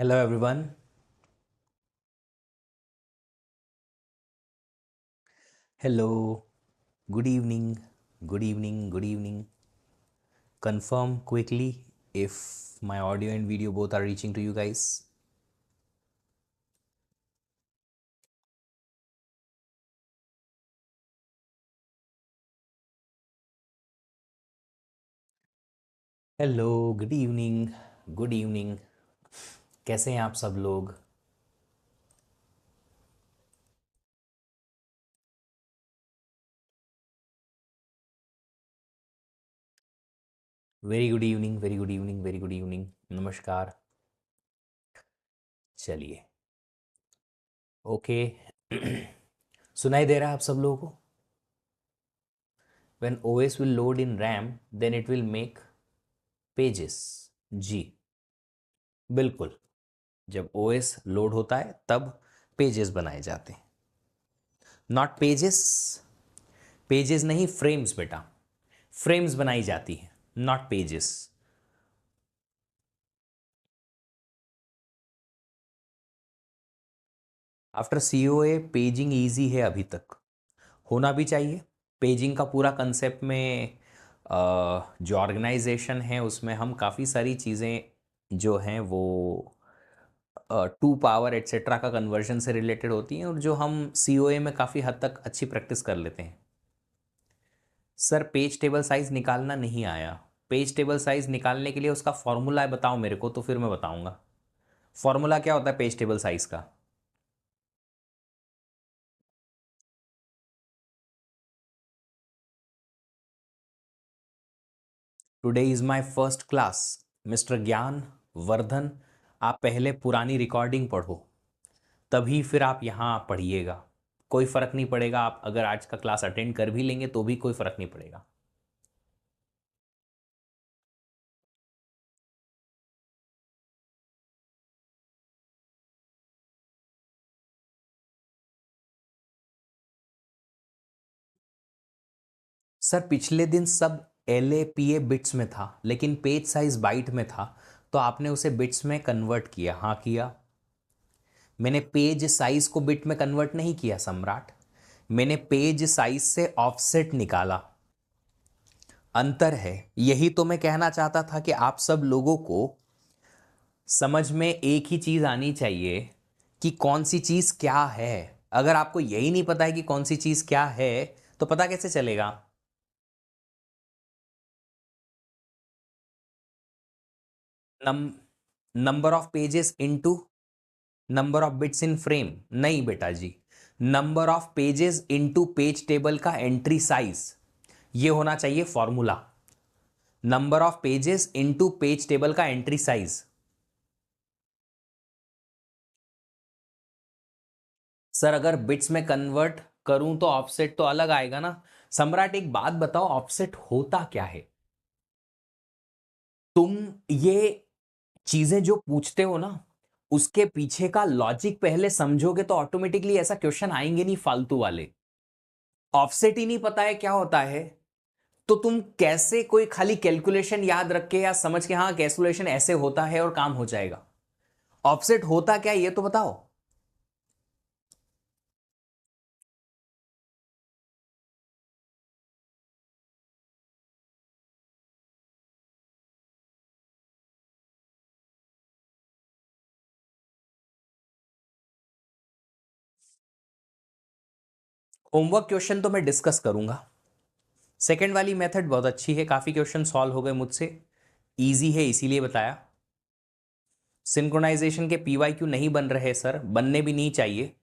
Hello, everyone. Hello. Good evening. Good evening. Good evening. Confirm quickly if my audio and video both are reaching to you guys. Hello, good evening. Good evening. कैसे हैं आप सब लोग? Very good evening. Very good evening. Very good evening. नमस्कार. चलिए. Okay. सुनाई दे रहा है आप सब लोगों को? When OS will load in RAM, then it will make pages. जी, बिल्कुल. जब OS लोड होता है तब पेजेस बनाए जाते हैं. Not pages. पेजेस नहीं, फ्रेम्स बेटा. फ्रेम्स बनाई जाती है, not pages. After COA paging easy है अभी तक. होना भी चाहिए. पेजिंग का पूरा कंसेप्ट में जो ऑर्गेनाइजेशन है उसमें हम काफ़ी सारी चीज़ें जो हैं वो टू पावर एट्सेट्रा का कन्वर्जन से रिलेटेड होती हैं और जो हम COA में काफ़ी हद तक अच्छी प्रैक्टिस कर लेते हैं. सर, पेज टेबल साइज निकालना नहीं आया. पेज टेबल साइज निकालने के लिए उसका फॉर्मूला बताओ मेरे को, तो फिर मैं बताऊंगा. फॉर्मूला क्या होता है पेज टेबल साइज का? Today is my first class. Mister ज्ञान वर्धन, आप पहले पुरानी रिकॉर्डिंग पढ़ो, तभी फिर आप यहाँ पढ़िएगा. कोई फ़र्क नहीं पड़ेगा, आप अगर आज का क्लास अटेंड कर भी लेंगे तो भी कोई फ़र्क नहीं पड़ेगा. सर, पिछले दिन सब LAPA बिट्स में था लेकिन पेज साइज बाइट में था, तो आपने उसे बिट्स में कन्वर्ट किया. हाँ किया. मैंने पेज साइज को बिट में कन्वर्ट नहीं किया सम्राट. मैंने पेज साइज से ऑफसेट निकाला. अंतर है. यही तो मैं कहना चाहता था कि आप सब लोगों को समझ में एक ही चीज आनी चाहिए कि कौन सी चीज क्या है. अगर आपको यही नहीं पता है कि कौन सी चीज क्या है, तो पता कैसे चलेगा? नम number of pages into number of bits in frame. नहीं बेटा जी. Number of pages into page table का एंट्री साइज, ये होना चाहिए formula. Number of pages into page table का एंट्री साइज. सर, अगर बिट्स में कन्वर्ट करूं तो ऑफसेट तो अलग आएगा ना. सम्राट, एक बात बताओ, ऑफसेट होता क्या है? तुम ये चीजें जो पूछते हो ना, उसके पीछे का लॉजिक पहले समझोगे तो ऑटोमेटिकली ऐसा क्वेश्चन आएंगे नहीं फालतू वाले. ऑफसेट ही नहीं पता है क्या होता है, तो तुम कैसे कोई खाली कैलकुलेशन याद रख के या समझ के हाँ कैलकुलेशन ऐसे होता है और काम हो जाएगा? ऑफसेट होता क्या है ये तो बताओ. होमवर्क क्वेश्चन तो मैं डिस्कस करूंगा. सेकंड वाली मेथड बहुत अच्छी है, काफी क्वेश्चन सॉल्व हो गए मुझसे. इजी है इसीलिए बताया. सिंक्रोनाइजेशन के PYQ नहीं बन रहे सर, बनने भी नहीं चाहिए.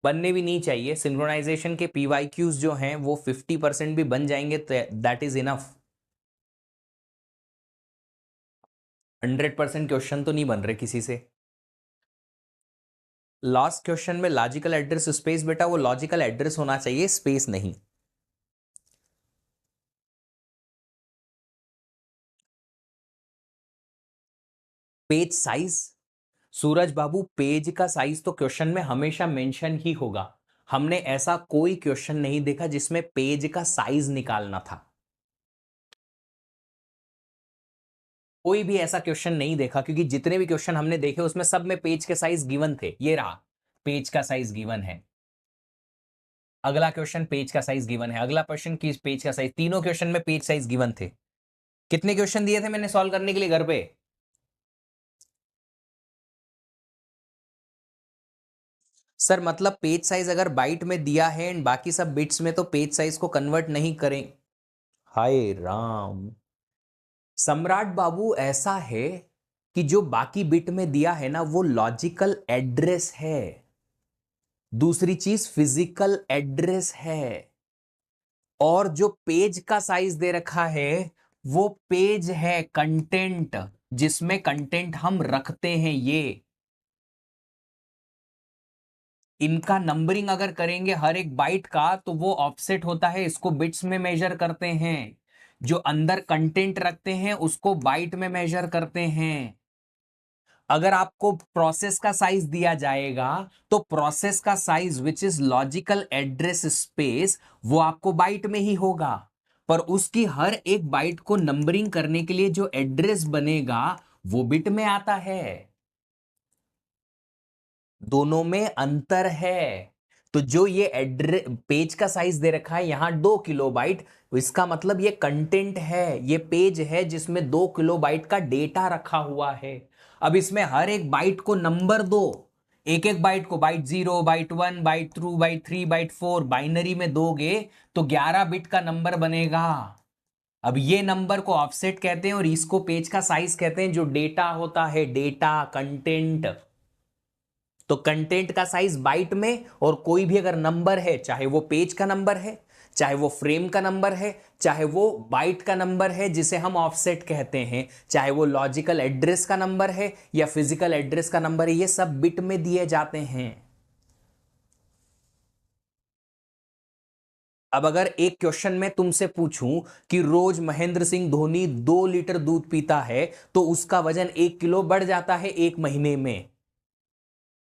बनने भी नहीं चाहिए. सिंक्रोनाइजेशन के PYQs जो हैं वो 50% भी बन जाएंगे, दैट इज इनफ. 100% क्वेश्चन तो नहीं बन रहे किसी से. लास्ट क्वेश्चन में लॉजिकल एड्रेस स्पेस, बेटा वो लॉजिकल एड्रेस होना चाहिए, स्पेस नहीं. Page size. सूरज बाबू, पेज का साइज तो क्वेश्चन में हमेशा मेंशन ही होगा. हमने ऐसा कोई क्वेश्चन नहीं देखा जिसमें पेज का साइज निकालना था. कोई भी ऐसा क्वेश्चन नहीं देखा, क्योंकि जितने भी क्वेश्चन हमने देखे उसमें सब में पेज के साइज गिवन थे। ये रहा, पेज का साइज गिवन है। अगला क्वेश्चन पेज का साइज गिवन है, अगला क्वेश्चन की पेज का साइज, तीनों क्वेश्चन में पेज साइज गिवन थे। कितने क्वेश्चन दिए थे मैंने सॉल्व करने के लिए घर पे? सर मतलब पेज साइज अगर बाइट में दिया है एंड बाकी सब बिट्स में, तो पेज साइज को कन्वर्ट नहीं करें? हाय राम। सम्राट बाबू ऐसा है कि जो बाकी बिट में दिया है ना वो लॉजिकल एड्रेस है, दूसरी चीज फिजिकल एड्रेस है, और जो पेज का साइज दे रखा है वो पेज है, कंटेंट, जिसमें कंटेंट हम रखते हैं। ये इनका नंबरिंग अगर करेंगे हर एक बाइट का तो वो ऑफसेट होता है, इसको बिट्स में मेजर करते हैं। जो अंदर कंटेंट रखते हैं उसको बाइट में मेजर करते हैं। अगर आपको प्रोसेस का साइज दिया जाएगा तो प्रोसेस का size which is logical address space वो आपको बाइट में ही होगा, पर उसकी हर एक बाइट को नंबरिंग करने के लिए जो एड्रेस बनेगा वो बिट में आता है। दोनों में अंतर है। तो जो ये एड्रेस पेज का साइज दे रखा है यहां 2 किलोबाइट, इसका मतलब ये कंटेंट है, ये पेज है जिसमें 2 किलोबाइट का डेटा रखा हुआ है। अब इसमें हर एक बाइट को नंबर दो, एक एक बाइट को, byte 0, byte 1, byte 2, byte 3, byte 4 binary में दोगे तो 11 बिट का नंबर बनेगा। अब ये नंबर को ऑफसेट कहते हैं और इसको पेज का साइज कहते हैं, जो डेटा होता है, डेटा कंटेंट। तो कंटेंट का साइज बाइट में, और कोई भी अगर नंबर है, चाहे वो पेज का नंबर है, चाहे वो फ्रेम का नंबर है, चाहे वो बाइट का नंबर है जिसे हम ऑफसेट कहते हैं, चाहे वो लॉजिकल एड्रेस का नंबर है या फिजिकल एड्रेस का नंबर है, ये सब बिट में दिए जाते हैं। अब अगर एक क्वेश्चन में तुमसे पूछूं कि रोज महेंद्र सिंह धोनी 2 लीटर दूध पीता है तो उसका वजन 1 किलो बढ़ जाता है 1 महीने में,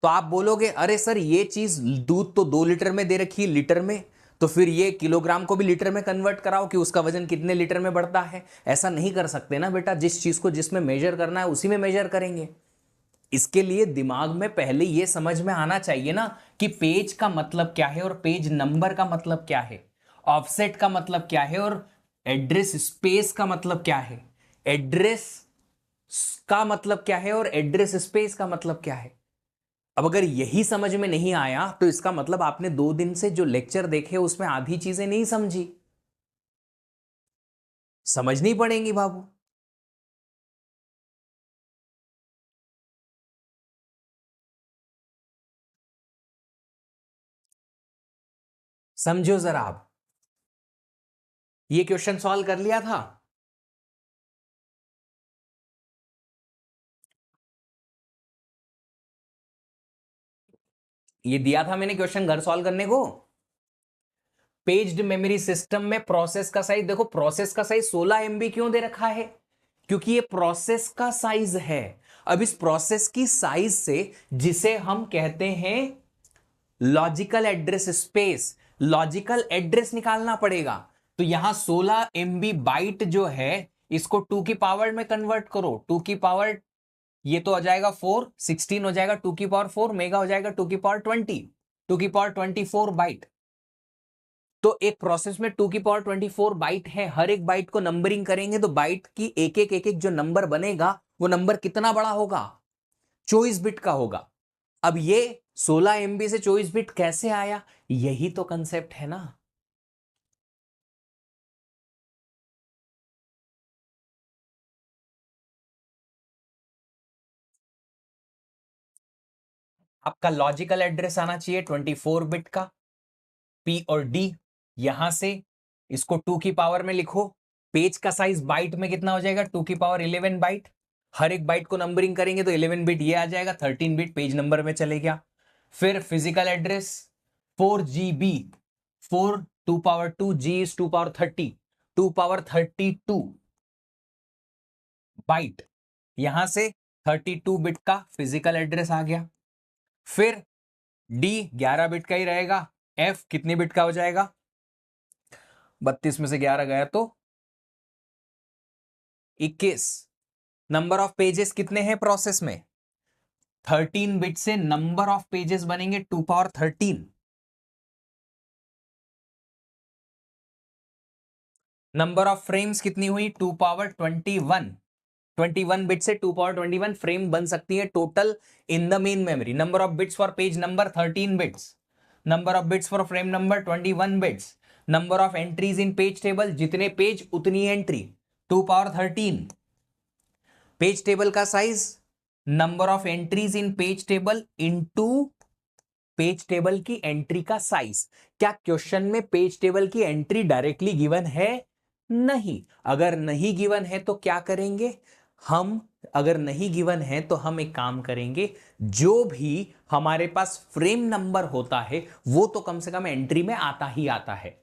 तो आप बोलोगे अरे सर ये चीज दूध तो 2 लीटर में दे रखी है, लीटर में, तो फिर ये किलोग्राम को भी लीटर में कन्वर्ट कराओ कि उसका वजन कितने लीटर में बढ़ता है। ऐसा नहीं कर सकते ना बेटा, जिस चीज को जिसमें मेजर करना है उसी में मेजर करेंगे। इसके लिए दिमाग में पहले ये समझ में आना चाहिए ना कि पेज का मतलब क्या है और पेज नंबर का मतलब क्या है, ऑफसेट का मतलब क्या है और एड्रेस स्पेस का मतलब क्या है, एड्रेस का मतलब क्या है और एड्रेस स्पेस का मतलब क्या है। अब अगर यही समझ में नहीं आया तो इसका मतलब आपने 2 दिन से जो लेक्चर देखे उसमें आधी चीजें नहीं समझी, समझनी पड़ेंगी बाबू। समझो जरा आप, ये क्वेश्चन सॉल्व कर लिया था? ये दिया था मैंने क्वेश्चन घर सॉल्व करने को। पेज्ड मेमोरी सिस्टम में प्रोसेस का साइज, देखो प्रोसेस का साइज 16 MB क्यों दे रखा है, क्योंकि ये प्रोसेस का साइज है। अब इस प्रोसेस की साइज से, जिसे हम कहते हैं logical address space, logical address निकालना पड़ेगा। तो यहां 16 MB बाइट जो है इसको 2 की पावर में कन्वर्ट करो, 2 की पावर, ये तो आ जाएगा 4, 16 हो जाएगा 2 की पावर 4, मेगा हो जाएगा 2 की पावर 20, 2 की पावर 24 बाइट। तो एक प्रोसेस में 2 की पावर 24 बाइट है, हर एक बाइट को नंबरिंग करेंगे तो बाइट की एक एक जो नंबर बनेगा वो नंबर कितना बड़ा होगा, 24 बिट का होगा। अब ये 16 MB से 24 बिट कैसे आया, यही तो कंसेप्ट है ना। आपका लॉजिकल एड्रेस आना चाहिए 24 बिट का, पी और डी। यहां से इसको 2 की पावर में लिखो, पेज का साइज बाइट में कितना हो जाएगा, 2 की पावर 11 बाइट। हर एक बाइट को नंबरिंग करेंगे तो 11 बिट ये आ जाएगा, 13 बिट पेज नंबर में चले गया। फिर physical address 4 GB, 4 2 power 2 G is 2 power 30, 2 power 32 byte. यहां से 32 बिट का फिजिकल एड्रेस आ गया। फिर डी 11 बिट का ही रहेगा, एफ कितने बिट का हो जाएगा, 32 में से 11 गया तो 21, नंबर ऑफ पेजेस कितने हैं प्रोसेस में? 13 बिट से नंबर ऑफ पेजेस बनेंगे 2 पावर 13। नंबर ऑफ फ्रेम्स कितनी हुई? 2 पावर 21। 21 बिट से 2 पावर 21 फ्रेम बन सकती है total in the main memory. Number of bits for page number 13 bits. Number of bits for frame number 21 bits. Number of entries in page table, जितने page उतनी entry, 2 power 13। Page table का size, number of entries in page table into page table की entry का size. क्या question में page table की entry directly given है? नहीं। अगर नहीं गिवन है तो क्या करेंगे हम? अगर नहीं गिवन है तो हम एक काम करेंगे, जो भी हमारे पास फ्रेम नंबर होता है वो तो कम से कम एंट्री में आता ही आता है,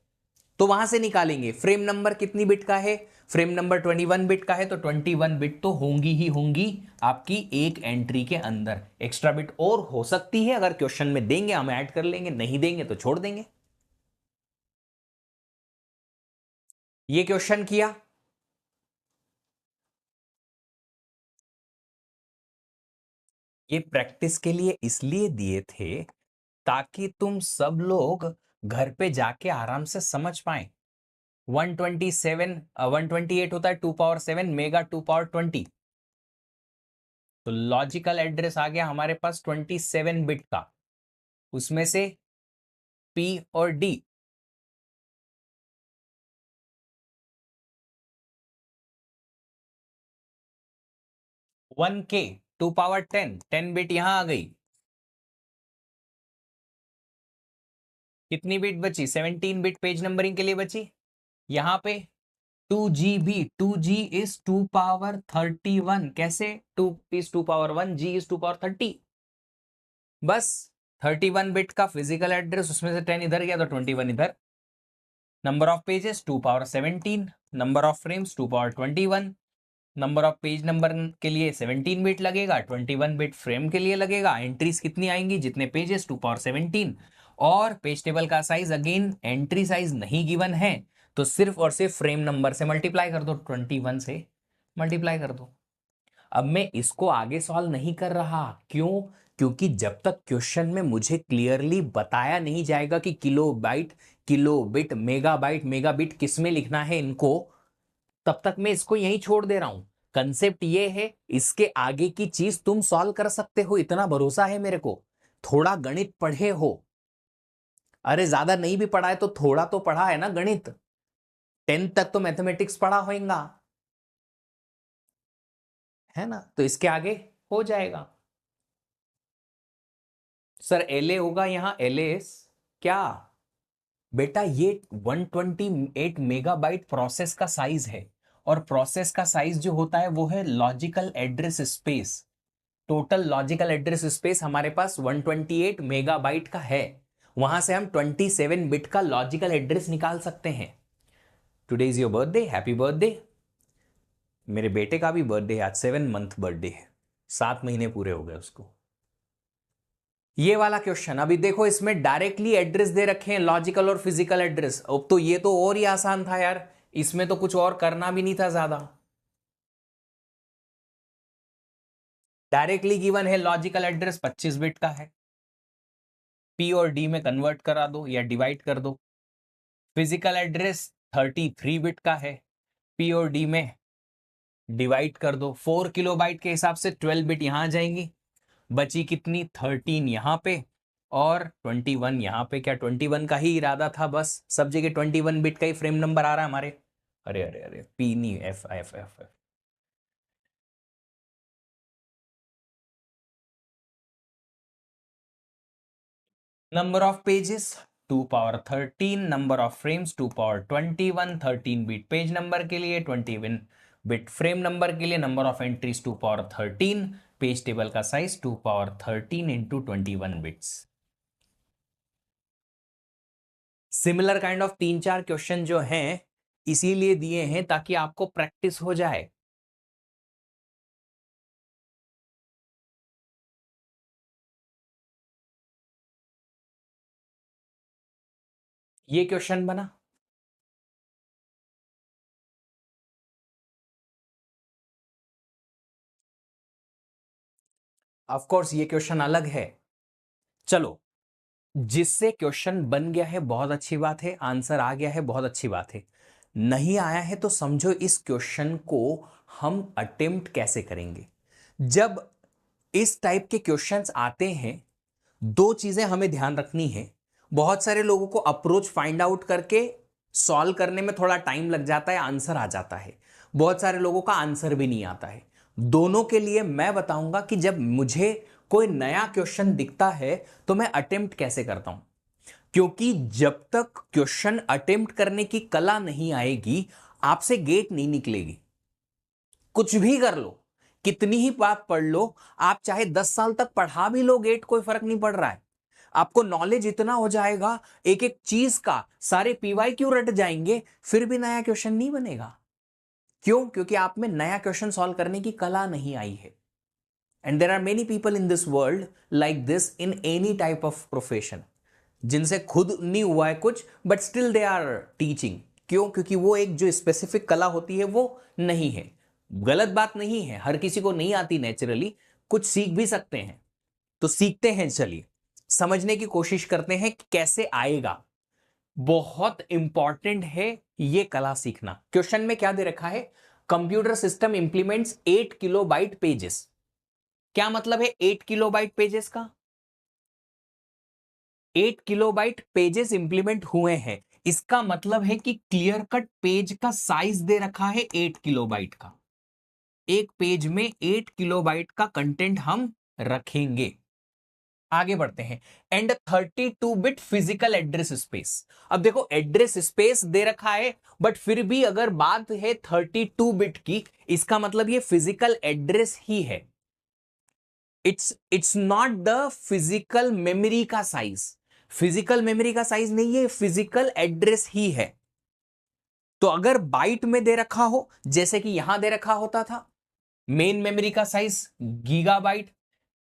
तो वहां से निकालेंगे फ्रेम नंबर कितनी बिट का है। फ्रेम नंबर 21 बिट का है तो 21 बिट तो होंगी ही होंगी आपकी एक एंट्री के अंदर। एक्स्ट्रा बिट और हो सकती है, अगर क्वेश्चन में देंगे हम ऐड कर लेंगे, नहीं देंगे तो छोड़ देंगे। ये क्वेश्चन किया। ये प्रैक्टिस के लिए इसलिए दिए थे ताकि तुम सब लोग घर पे जाके आराम से समझ पाए। 127 128 होता है 2 पावर 7 मेगा 2 पावर 20। तो लॉजिकल एड्रेस आ गया हमारे पास 27 बिट का, उसमें से पी और डी। 1K 2 पावर 10, 10 बिट यहां आ गई। कितनी बिट बची? 17 बिट पेज नंबरिंग के लिए बची। यहां पे 2GB, 2G इज 2 पावर 31। कैसे? 2 is 2 power 1, G is 2 power 30। बस 31 बिट का फिजिकल एड्रेस, उसमें से 10 इधर गया तो 21 इधर। Number of pages 2 power 17। Number of frames 2 power 21। Number of page number के लिए 17 बिट लगेगा, 21 बिट फ्रेम के लिए लगेगा। एंट्रीज कितनी आएंगी? जितने पेजेस 2 पावर 17। और पेज टेबल का साइज अगेन एंट्री साइज नहीं गिवन है, तो सिर्फ और सिर्फ फ्रेम नंबर से मल्टीप्लाई कर दो, 21 से मल्टीप्लाई कर दो। अब मैं इसको आगे सॉल्व नहीं कर रहा, क्यों? क्योंकि जब तक क्वेश्चन में मुझे क्लियरली बताया नहीं जाएगा कि kilo byte, kilo bit, megabyte, megabit किस में लिखना है इनको, तब तक मैं इसको यहीं छोड़ दे रहा हूं। कंसेप्ट ये है, इसके आगे की चीज तुम सॉल्व कर सकते हो, इतना भरोसा है मेरे को। थोड़ा गणित पढ़े हो, अरे ज्यादा नहीं भी पढ़ा है तो थोड़ा तो पढ़ा है ना गणित। 10th तक तो मैथमेटिक्स पढ़ा होगा, है ना? तो इसके आगे हो जाएगा। सर एल होगा यहां, एल क्या? बेटा ये 128 मेगाबाइट प्रोसेस का साइज है, और प्रोसेस का साइज जो होता है वो है logical address space. Total logical address space हमारे पास 128 मेगाबाइट का है, वहां से हम 27 बिट का लॉजिकल एड्रेस निकाल सकते हैं। Today is your birthday, happy birthday. मेरे बेटे का भी बर्थडे है आज, 7 मंथ बर्थडे है, 7 महीने पूरे हो गए उसको। ये वाला क्वेश्चन अभी देखो, इसमें डायरेक्टली एड्रेस दे रखे हैं, लॉजिकल और फिजिकल एड्रेस। अब तो ये तो और ही आसान था यार, इसमें तो कुछ और करना भी नहीं था ज्यादा। डायरेक्टली गिवन है लॉजिकल एड्रेस 25 बिट का है, पी और डी में कन्वर्ट करा दो या डिवाइड कर दो। फिजिकल एड्रेस 33 बिट का है, पी और डी में डिवाइड कर दो। 4 किलोबाइट के हिसाब से 12 बिट यहां आ जाएंगी, बची कितनी? 13 यहां पे और 21 यहां पे। क्या 21 का ही इरादा था? बस सब जगह 21 बिट का ही फ्रेम नंबर आ रहा है हमारे। अरे अरे अरे, पी नहीं, F F F F. Number of pages 2 power 13, number of frames 2 power 21। 13 bit page number के लिए, 21 बिट फ्रेम नंबर के लिए। Number of entries 2 power 13। Page table का size 2 power 13 into 21 bits. Similar kind of 3-4 question जो हैं इसीलिए दिए हैं ताकि आपको प्रैक्टिस हो जाए। ये क्वेश्चन बना, ऑफ कोर्स ये क्वेश्चन अलग है। चलो, जिससे क्वेश्चन बन गया है बहुत अच्छी बात है, आंसर आ गया है बहुत अच्छी बात है। नहीं आया है तो समझो इस क्वेश्चन को हम अटेम्प्ट कैसे करेंगे। जब इस टाइप के क्वेश्चंस आते हैं, दो चीजें हमें ध्यान रखनी है। बहुत सारे लोगों को अप्रोच फाइंड आउट करके सॉल्व करने में थोड़ा टाइम लग जाता है, आंसर आ जाता है। बहुत सारे लोगों का आंसर भी नहीं आता है। दोनों के लिए मैं बताऊंगा कि जब मुझे कोई नया क्वेश्चन दिखता है तो मैं अटेम्प्ट कैसे करता हूं। क्योंकि जब तक क्वेश्चन अटेम्प्ट करने की कला नहीं आएगी, आपसे गेट नहीं निकलेगी। कुछ भी कर लो, कितनी ही बात पढ़ लो, आप चाहे 10 साल तक पढ़ा भी लो गेट, कोई फर्क नहीं पड़ रहा है। आपको नॉलेज इतना हो जाएगा एक एक चीज का, सारे पीवाई क्यों रट जाएंगे, फिर भी नया क्वेश्चन नहीं बनेगा। क्यों? क्योंकि आप में नया क्वेश्चन सॉल्व करने की कला नहीं आई है। And there are many people in this world like this in any type of profession, जिनसे खुद नहीं हुआ है कुछ, but still they are teaching. क्यों? क्योंकि वो एक जो स्पेसिफिक कला होती है वो नहीं है। गलत बात नहीं है, हर किसी को नहीं आती नेचुरली, कुछ सीख भी सकते हैं। तो सीखते हैं, चलिए समझने की कोशिश करते हैं कि कैसे आएगा। बहुत इंपॉर्टेंट है ये कला सीखना। क्वेश्चन में क्या दे रखा है? Computer system implements 8 kilobyte pages. क्या मतलब है 8 किलोबाइट पेजेस का? 8 किलोबाइट पेजेस इंप्लीमेंट हुए हैं, इसका मतलब है कि क्लियर कट पेज का साइज दे रखा है 8 किलोबाइट का। एक पेज में 8 किलोबाइट का कंटेंट हम रखेंगे। आगे बढ़ते हैं। And 32 bit physical address space. अब देखो एड्रेस स्पेस दे रखा है, बट फिर भी अगर बात है 32 बिट की, इसका मतलब ये फिजिकल एड्रेस ही है। It's not the physical memory का साइज। फिजिकल मेमोरी का साइज नहीं है, फिजिकल एड्रेस ही है। तो अगर बाइट में दे रखा हो, जैसे कि यहां दे रखा होता था मेन मेमोरी का साइज गीगाबाइट,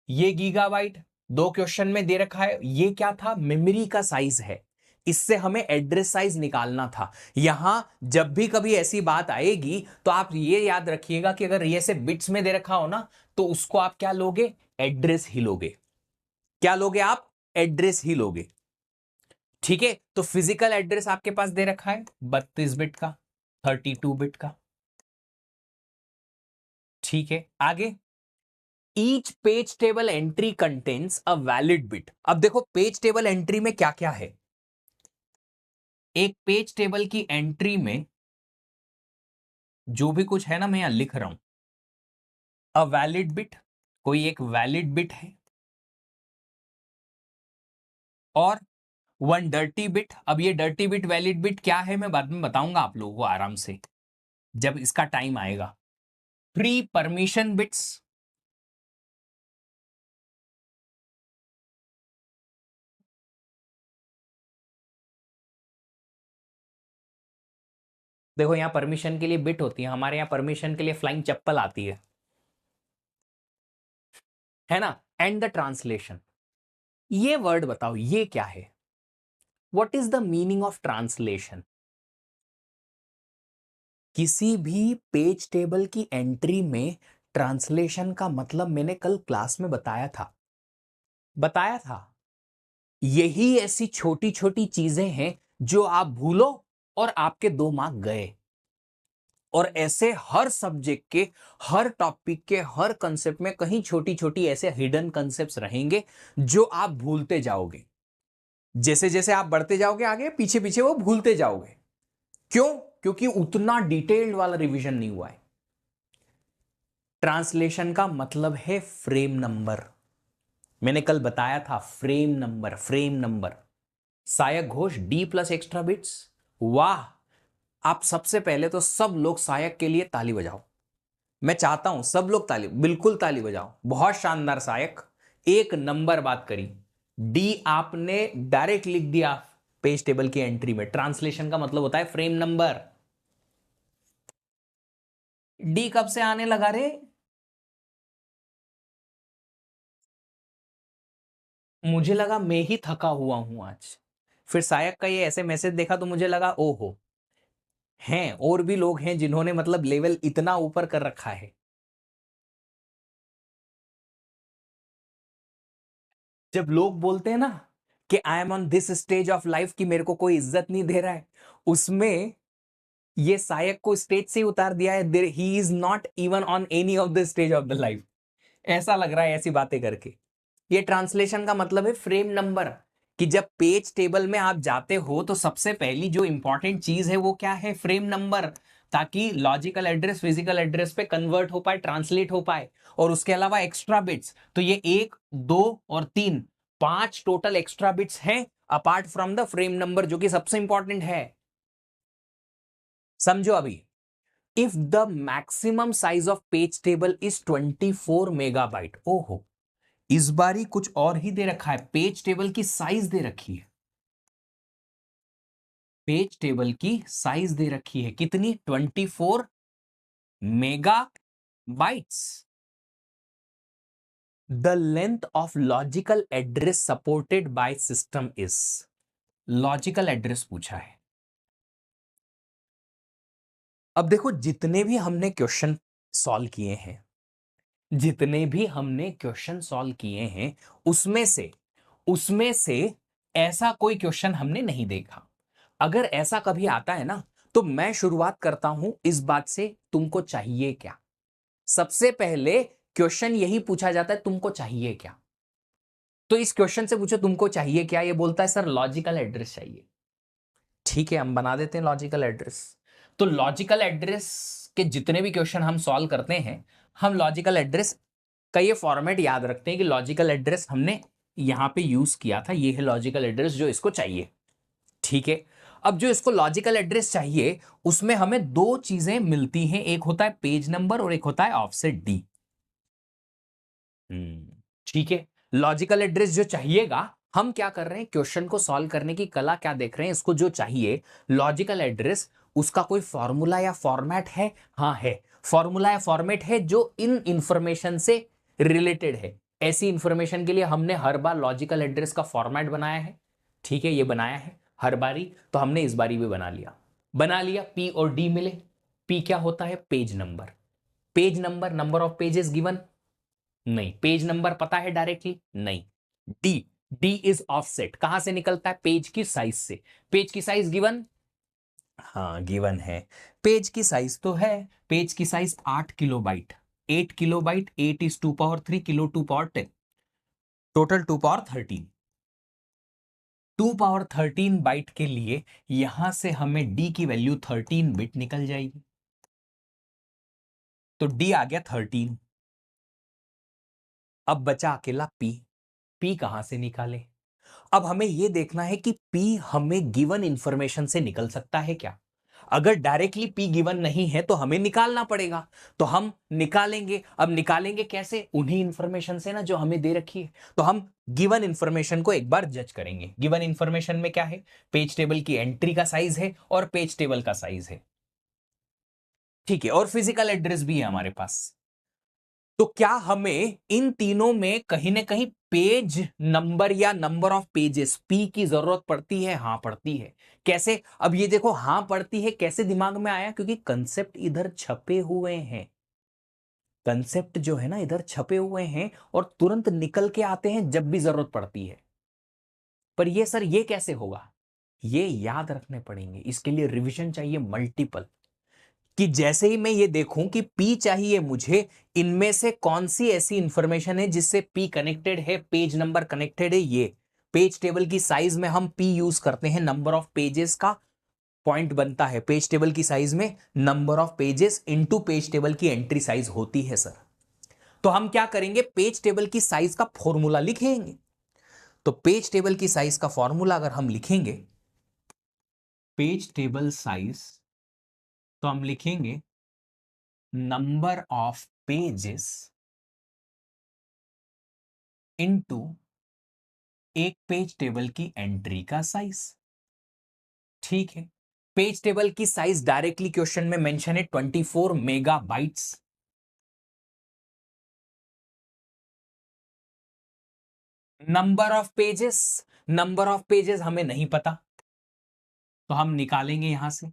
ये गीगाबाइट, दो क्वेश्चन में दे रखा है ये क्या था? मेमोरी का साइज है। इससे हमें एड्रेस साइज निकालना था। यहां जब भी कभी ऐसी बात आएगी तो आप ये याद रखिएगा कि अगर ये से बिट्स में दे रखा हो ना, तो उसको आप क्या लोगे? एड्रेस ही लोगे। क्या लोगे आप? एड्रेस ही लोगे। ठीक है, तो फिजिकल एड्रेस आपके पास दे रखा है 32 बिट का, 32 बिट का। ठीक है, आगे। Each page table entry contains a valid bit. अब देखो पेज टेबल एंट्री में क्या क्या है। एक पेज टेबल की एंट्री में जो भी कुछ है ना, मैं यहां लिख रहा हूं। अ वैलिड बिट, कोई एक वैलिड बिट है, और वन डर्टी बिट। अब ये डर्टी बिट वैलिड बिट क्या है मैं बाद में बताऊंगा आप लोगों को आराम से, जब इसका टाइम आएगा। Pre permission bits. देखो यहां परमिशन के लिए बिट होती है, हमारे यहां परमिशन के लिए फ्लाइंग चप्पल आती है ना। And the translation. ये वर्ड बताओ ये क्या है? What is the meaning of translation? किसी भी पेज टेबल की एंट्री में ट्रांसलेशन का मतलब मैंने कल क्लास में बताया था। यही ऐसी छोटी छोटी चीजें हैं जो आप भूलो और आपके 2 मार्क गए। और ऐसे हर सब्जेक्ट के, हर टॉपिक के, हर कंसेप्ट में कहीं छोटी छोटी ऐसे हिडन कंसेप्ट्स रहेंगे जो आप भूलते जाओगे। जैसे जैसे आप बढ़ते जाओगे आगे, पीछे पीछे वो भूलते जाओगे। क्यों? क्योंकि उतना डिटेल्ड वाला रिवीजन नहीं हुआ है। ट्रांसलेशन का मतलब है फ्रेम नंबर। मैंने कल बताया था फ्रेम नंबर, फ्रेम नंबर। सहायक घोष डी प्लस एक्स्ट्रा बिट्स। वाह, आप सबसे पहले तो सब लोग सहायक के लिए ताली बजाओ। मैं चाहता हूं सब लोग ताली, बिल्कुल ताली बजाओ। बहुत शानदार सहायक, एक नंबर बात करी। डी आपने डायरेक्ट लिख दिया पेज टेबल की एंट्री में। ट्रांसलेशन का मतलब होता है फ्रेम नंबर। डी कब से आने लगा रे? मुझे लगा मैं ही थका हुआ हूं आज। फिर सायक का ये ऐसे मैसेज देखा तो मुझे लगा ओहो, हैं और भी लोग हैं जिन्होंने मतलब लेवल इतना ऊपर कर रखा है। जब लोग बोलते हैं ना कि I am on this stage of life कि मेरे को कोई इज्जत नहीं दे रहा है, उसमें ये सायक को स्टेज से ही उतार दिया है। He is not even on any of the stage of the life, ऐसा लग रहा है ऐसी बातें करके। ये ट्रांसलेशन का मतलब है फ्रेम नंबर, कि जब पेज टेबल में आप जाते हो तो सबसे पहली जो इंपॉर्टेंट चीज है वो क्या है, फ्रेम नंबर, ताकि लॉजिकल एड्रेस फिजिकल एड्रेस पे कन्वर्ट हो पाए, ट्रांसलेट हो पाए। और उसके अलावा एक्स्ट्रा बिट्स, तो ये 1, 2 और 3, 5 टोटल एक्स्ट्रा बिट्स हैं apart from the frame number, जो कि सबसे इंपॉर्टेंट है। समझो अभी, if the maximum size of page table is 24 megabyte, ओहो, इस बारी कुछ और ही दे रखा है, पेज टेबल की साइज दे रखी है, पेज टेबल की साइज दे रखी है कितनी, 24 mega bytes. The length of logical address supported by system is, logical address पूछा है। अब देखो, जितने भी हमने क्वेश्चन सॉल्व किए हैं, जितने भी हमने क्वेश्चन सॉल्व किए हैं, उसमें से ऐसा कोई क्वेश्चन हमने नहीं देखा। अगर ऐसा कभी आता है ना, तो मैं शुरुआत करता हूं इस बात से, तुमको चाहिए क्या। सबसे पहले क्वेश्चन यही पूछा जाता है, तुमको चाहिए क्या। तो इस क्वेश्चन से पूछो तुमको चाहिए क्या, ये बोलता है सर लॉजिकल एड्रेस चाहिए। ठीक है, हम बना देते हैं लॉजिकल एड्रेस। तो लॉजिकल एड्रेस के जितने भी क्वेश्चन हम सॉल्व करते हैं, हम लॉजिकल एड्रेस का ये फॉर्मेट याद रखते हैं कि लॉजिकल एड्रेस हमने यहां पे यूज किया था, ये है लॉजिकल एड्रेस जो इसको चाहिए। ठीक है, अब जो इसको लॉजिकल एड्रेस चाहिए, उसमें हमें दो चीजें मिलती हैं, एक होता है पेज नंबर और एक होता है ऑफसेट डी। ठीक है, लॉजिकल एड्रेस जो चाहिएगा, हम क्या कर रहे हैं, क्वेश्चन को सॉल्व करने की कला क्या देख रहे हैं, इसको जो चाहिए लॉजिकल एड्रेस, उसका कोई फॉर्मूला या फॉर्मेट है। हाँ है, फॉर्मूला या फॉर्मेट है जो इन इंफॉर्मेशन से रिलेटेड है। ऐसी इंफॉर्मेशन के लिए हमने हर बार लॉजिकल एड्रेस का फॉर्मेट बनाया है। ठीक है, ये बनाया है हर बारी, तो हमने इस बारी भी बना लिया। पी और डी मिले। पी क्या होता है, page number, page number, number of pages given, नहीं। पेज नंबर पता है डायरेक्टली, नहीं। डी, डी इज ऑफसेट, कहां से निकलता है, पेज की साइज से। पेज की साइज गिवन, हाँ गिवन है, पेज की साइज तो है, पेज की size 8 kilobyte, 8 kilobyte, 8 is 2 power 3, kilo 2 power 10, total 2 power 13, 2 power 13 byte के लिए यहां से हमें डी की वैल्यू 13 बिट निकल जाएगी। तो डी आ गया 13। अब बचा अकेला पी। पी कहां से निकाले, अब हमें यह देखना है कि पी हमें गिवन इंफॉर्मेशन से निकल सकता है क्या। अगर डायरेक्टली पी गिवन नहीं है तो हमें निकालना पड़ेगा, तो हम निकालेंगे। अब निकालेंगे कैसे, उन्हीं इंफॉर्मेशन से ना जो हमें दे रखी है। तो हम गिवन इंफॉर्मेशन को एक बार जज करेंगे। गिवन इंफॉर्मेशन में क्या है, पेज टेबल की एंट्री का साइज है और पेज टेबल का साइज है। ठीक है, और फिजिकल एड्रेस भी है हमारे पास। तो क्या हमें इन तीनों में कहीं ना कहीं पेज नंबर या नंबर ऑफ पेजेस पी की जरूरत पड़ती है, हाँ पड़ती है। कैसे, अब ये देखो, हाँ पड़ती है कैसे दिमाग में आया, क्योंकि कंसेप्ट इधर छपे हुए हैं। कंसेप्ट जो है ना इधर छपे हुए हैं और तुरंत निकल के आते हैं जब भी जरूरत पड़ती है। पर ये सर ये कैसे होगा, ये याद रखने पड़ेंगे, इसके लिए रिवीजन चाहिए मल्टीपल। कि जैसे ही मैं ये देखूं कि P चाहिए मुझे, इनमें से कौन सी ऐसी इंफॉर्मेशन है जिससे P कनेक्टेड है, पेज नंबर कनेक्टेड है। ये पेज टेबल की साइज में हम P यूज करते हैं, नंबर ऑफ पेजेस का पॉइंट बनता है। पेज टेबल की साइज में number of pages into page table की एंट्री साइज होती है सर। तो हम क्या करेंगे, पेज टेबल की साइज का फॉर्मूला लिखेंगे। तो पेज टेबल की साइज का फॉर्मूला अगर हम लिखेंगे, पेज टेबल साइज, तो हम लिखेंगे नंबर ऑफ पेजेस इनटू एक पेज टेबल की एंट्री का साइज। ठीक है, पेज टेबल की साइज डायरेक्टली क्वेश्चन में मेंशन है 24 megabytes. Number of pages, number of pages हमें नहीं पता, तो हम निकालेंगे यहां से।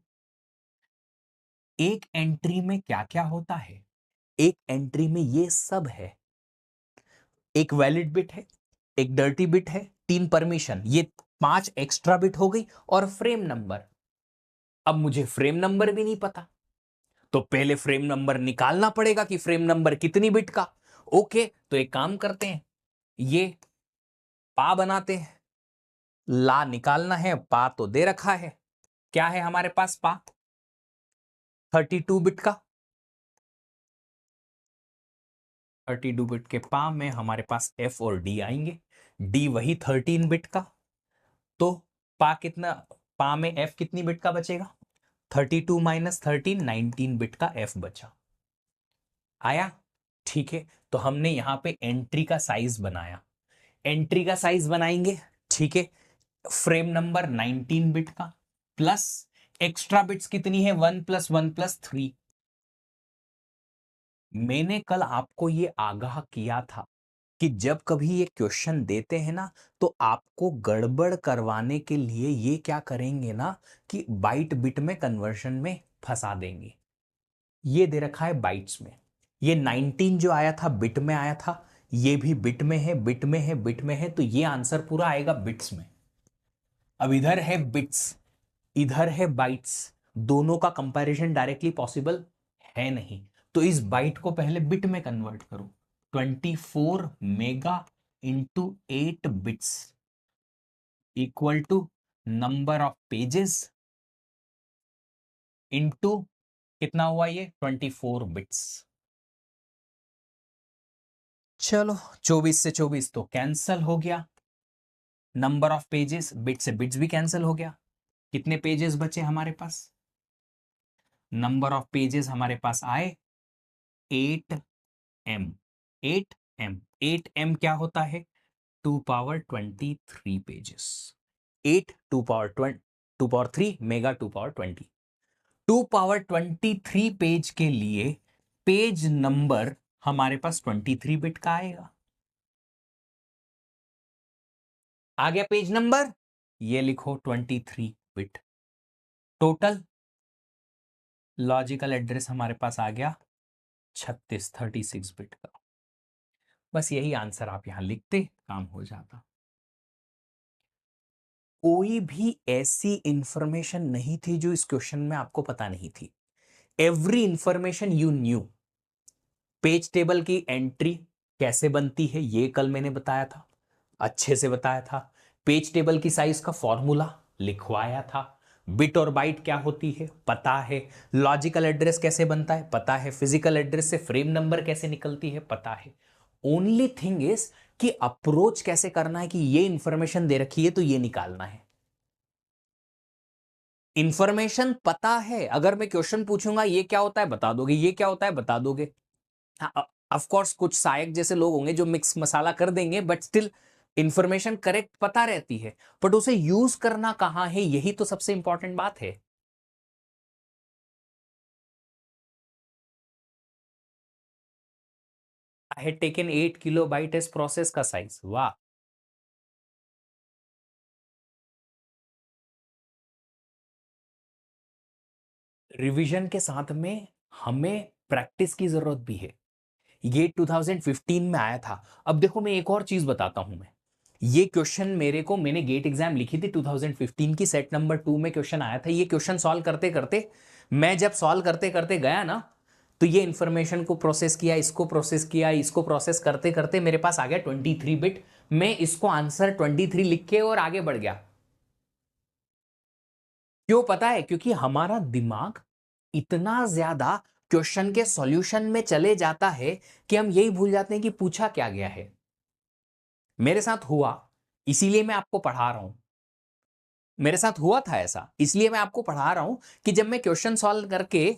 एक एंट्री में क्या क्या होता है, एक एंट्री में ये सब है। एक वैलिड बिट है, एक डर्टी बिट है, 3 परमिशन, ये 5 एक्स्ट्रा बिट हो गई, और फ्रेम नंबर। अब मुझे फ्रेम नंबर भी नहीं पता, तो पहले फ्रेम नंबर निकालना पड़ेगा कि फ्रेम नंबर कितनी बिट का। ओके, तो एक काम करते हैं, ये पा बनाते हैं, ला निकालना है, पा तो दे रखा है, क्या है हमारे पास पा 32 बिट का। 32 बिट के पा में हमारे पास एफ और डी आएंगे, डी वही 13 बिट का, तो पा कितना, पा में एफ कितनी बिट का बचेगा, 32 माइनस 13, 19 बिट का एफ बचा। आया, ठीक है, तो हमने यहां पे एंट्री का साइज बनाया, एंट्री का साइज बनाएंगे, ठीक है, फ्रेम नंबर 19 बिट का, प्लस एक्स्ट्रा बिट्स कितनी है, 1 प्लस 1 प्लस 3। मैंने कल आपको ये आगाह किया था कि जब कभी ये क्वेश्चन देते हैं ना, तो आपको गड़बड़ करवाने के लिए ये क्या करेंगे ना, कि बाइट बिट में कन्वर्शन में फंसा देंगे। ये दे रखा है बाइट्स में, ये 19 जो आया था बिट में आया था, ये भी बिट में है, बिट में है, बिट में है, तो ये आंसर पूरा आएगा बिट्स में। अब इधर है बिट्स, इधर है बाइट्स, दोनों का कंपैरिजन डायरेक्टली पॉसिबल है नहीं, तो इस बाइट को पहले बिट में कन्वर्ट करो। 24 mega into 8 bits equal to number of pages into कितना हुआ ये 24 बिट्स। चलो 24 से 24 तो कैंसल हो गया, नंबर ऑफ पेजेस, बिट से बिट्स भी कैंसिल हो गया, कितने पेजेस बचे हमारे पास, नंबर ऑफ पेजेस हमारे पास आए 8m, 8m, 8m क्या होता है, 2 power 23 pages, 8 2 power 20, 2 power 3 mega 2 power 20, 2 power 23 page के लिए पेज नंबर हमारे पास 23 बिट का आएगा। आ गया पेज नंबर, ये लिखो 23 बिट। टोटल लॉजिकल एड्रेस हमारे पास आ गया 36 बिट का। बस यही आंसर आप यहां लिखते, काम हो जाता। कोई भी ऐसी इंफॉर्मेशन नहीं थी जो इस क्वेश्चन में आपको पता नहीं थी, every information you new. Page table की एंट्री कैसे बनती है ये कल मैंने बताया था, अच्छे से बताया था। पेज टेबल की साइज का फॉर्मूला लिखवाया था। बिट और बाइट क्या होती है पता है, लॉजिकल एड्रेस कैसे बनता है पता है, फिजिकल एड्रेस से फ्रेम नंबर कैसे निकलती है पता है। ओनली थिंग इज कि अप्रोच कैसे करना है, कि ये इंफॉर्मेशन दे रखी है तो ये निकालना है। इंफॉर्मेशन पता है, अगर मैं क्वेश्चन पूछूंगा ये क्या होता है बता दोगे, ये क्या होता है बता दोगे। ऑफ कोर्स कुछ सहायक जैसे लोग होंगे जो मिक्स मसाला कर देंगे, बट स्टिल इंफॉर्मेशन करेक्ट पता रहती है, बट उसे यूज करना कहां है, यही तो सबसे इंपॉर्टेंट बात है। I had taken 8 kilobyte as process का साइज, वाह। रिवीजन के साथ में हमें प्रैक्टिस की जरूरत भी है। ये 2015 में आया था। अब देखो मैं एक और चीज बताता हूं, मैं ये क्वेश्चन मेरे को, मैंने गेट एग्जाम लिखी थी 2015 की, सेट नंबर 2 में क्वेश्चन आया था। ये क्वेश्चन सॉल्व करते करते, मैं जब सॉल्व करते करते गया ना, तो ये इंफॉर्मेशन को प्रोसेस किया, इसको प्रोसेस किया, इसको प्रोसेस करते करते मेरे पास आ गया 23 बिट। मैं इसको आंसर 23 लिख के और आगे बढ़ गया। क्यों पता है, क्योंकि हमारा दिमाग इतना ज्यादा क्वेश्चन के सॉल्यूशन में चले जाता है कि हम यही भूल जाते हैं कि पूछा क्या गया है। मेरे साथ हुआ, इसीलिए मैं आपको पढ़ा रहा हूं। मेरे साथ हुआ था ऐसा, इसलिए मैं आपको पढ़ा रहा हूं कि जब मैं क्वेश्चन सॉल्व करके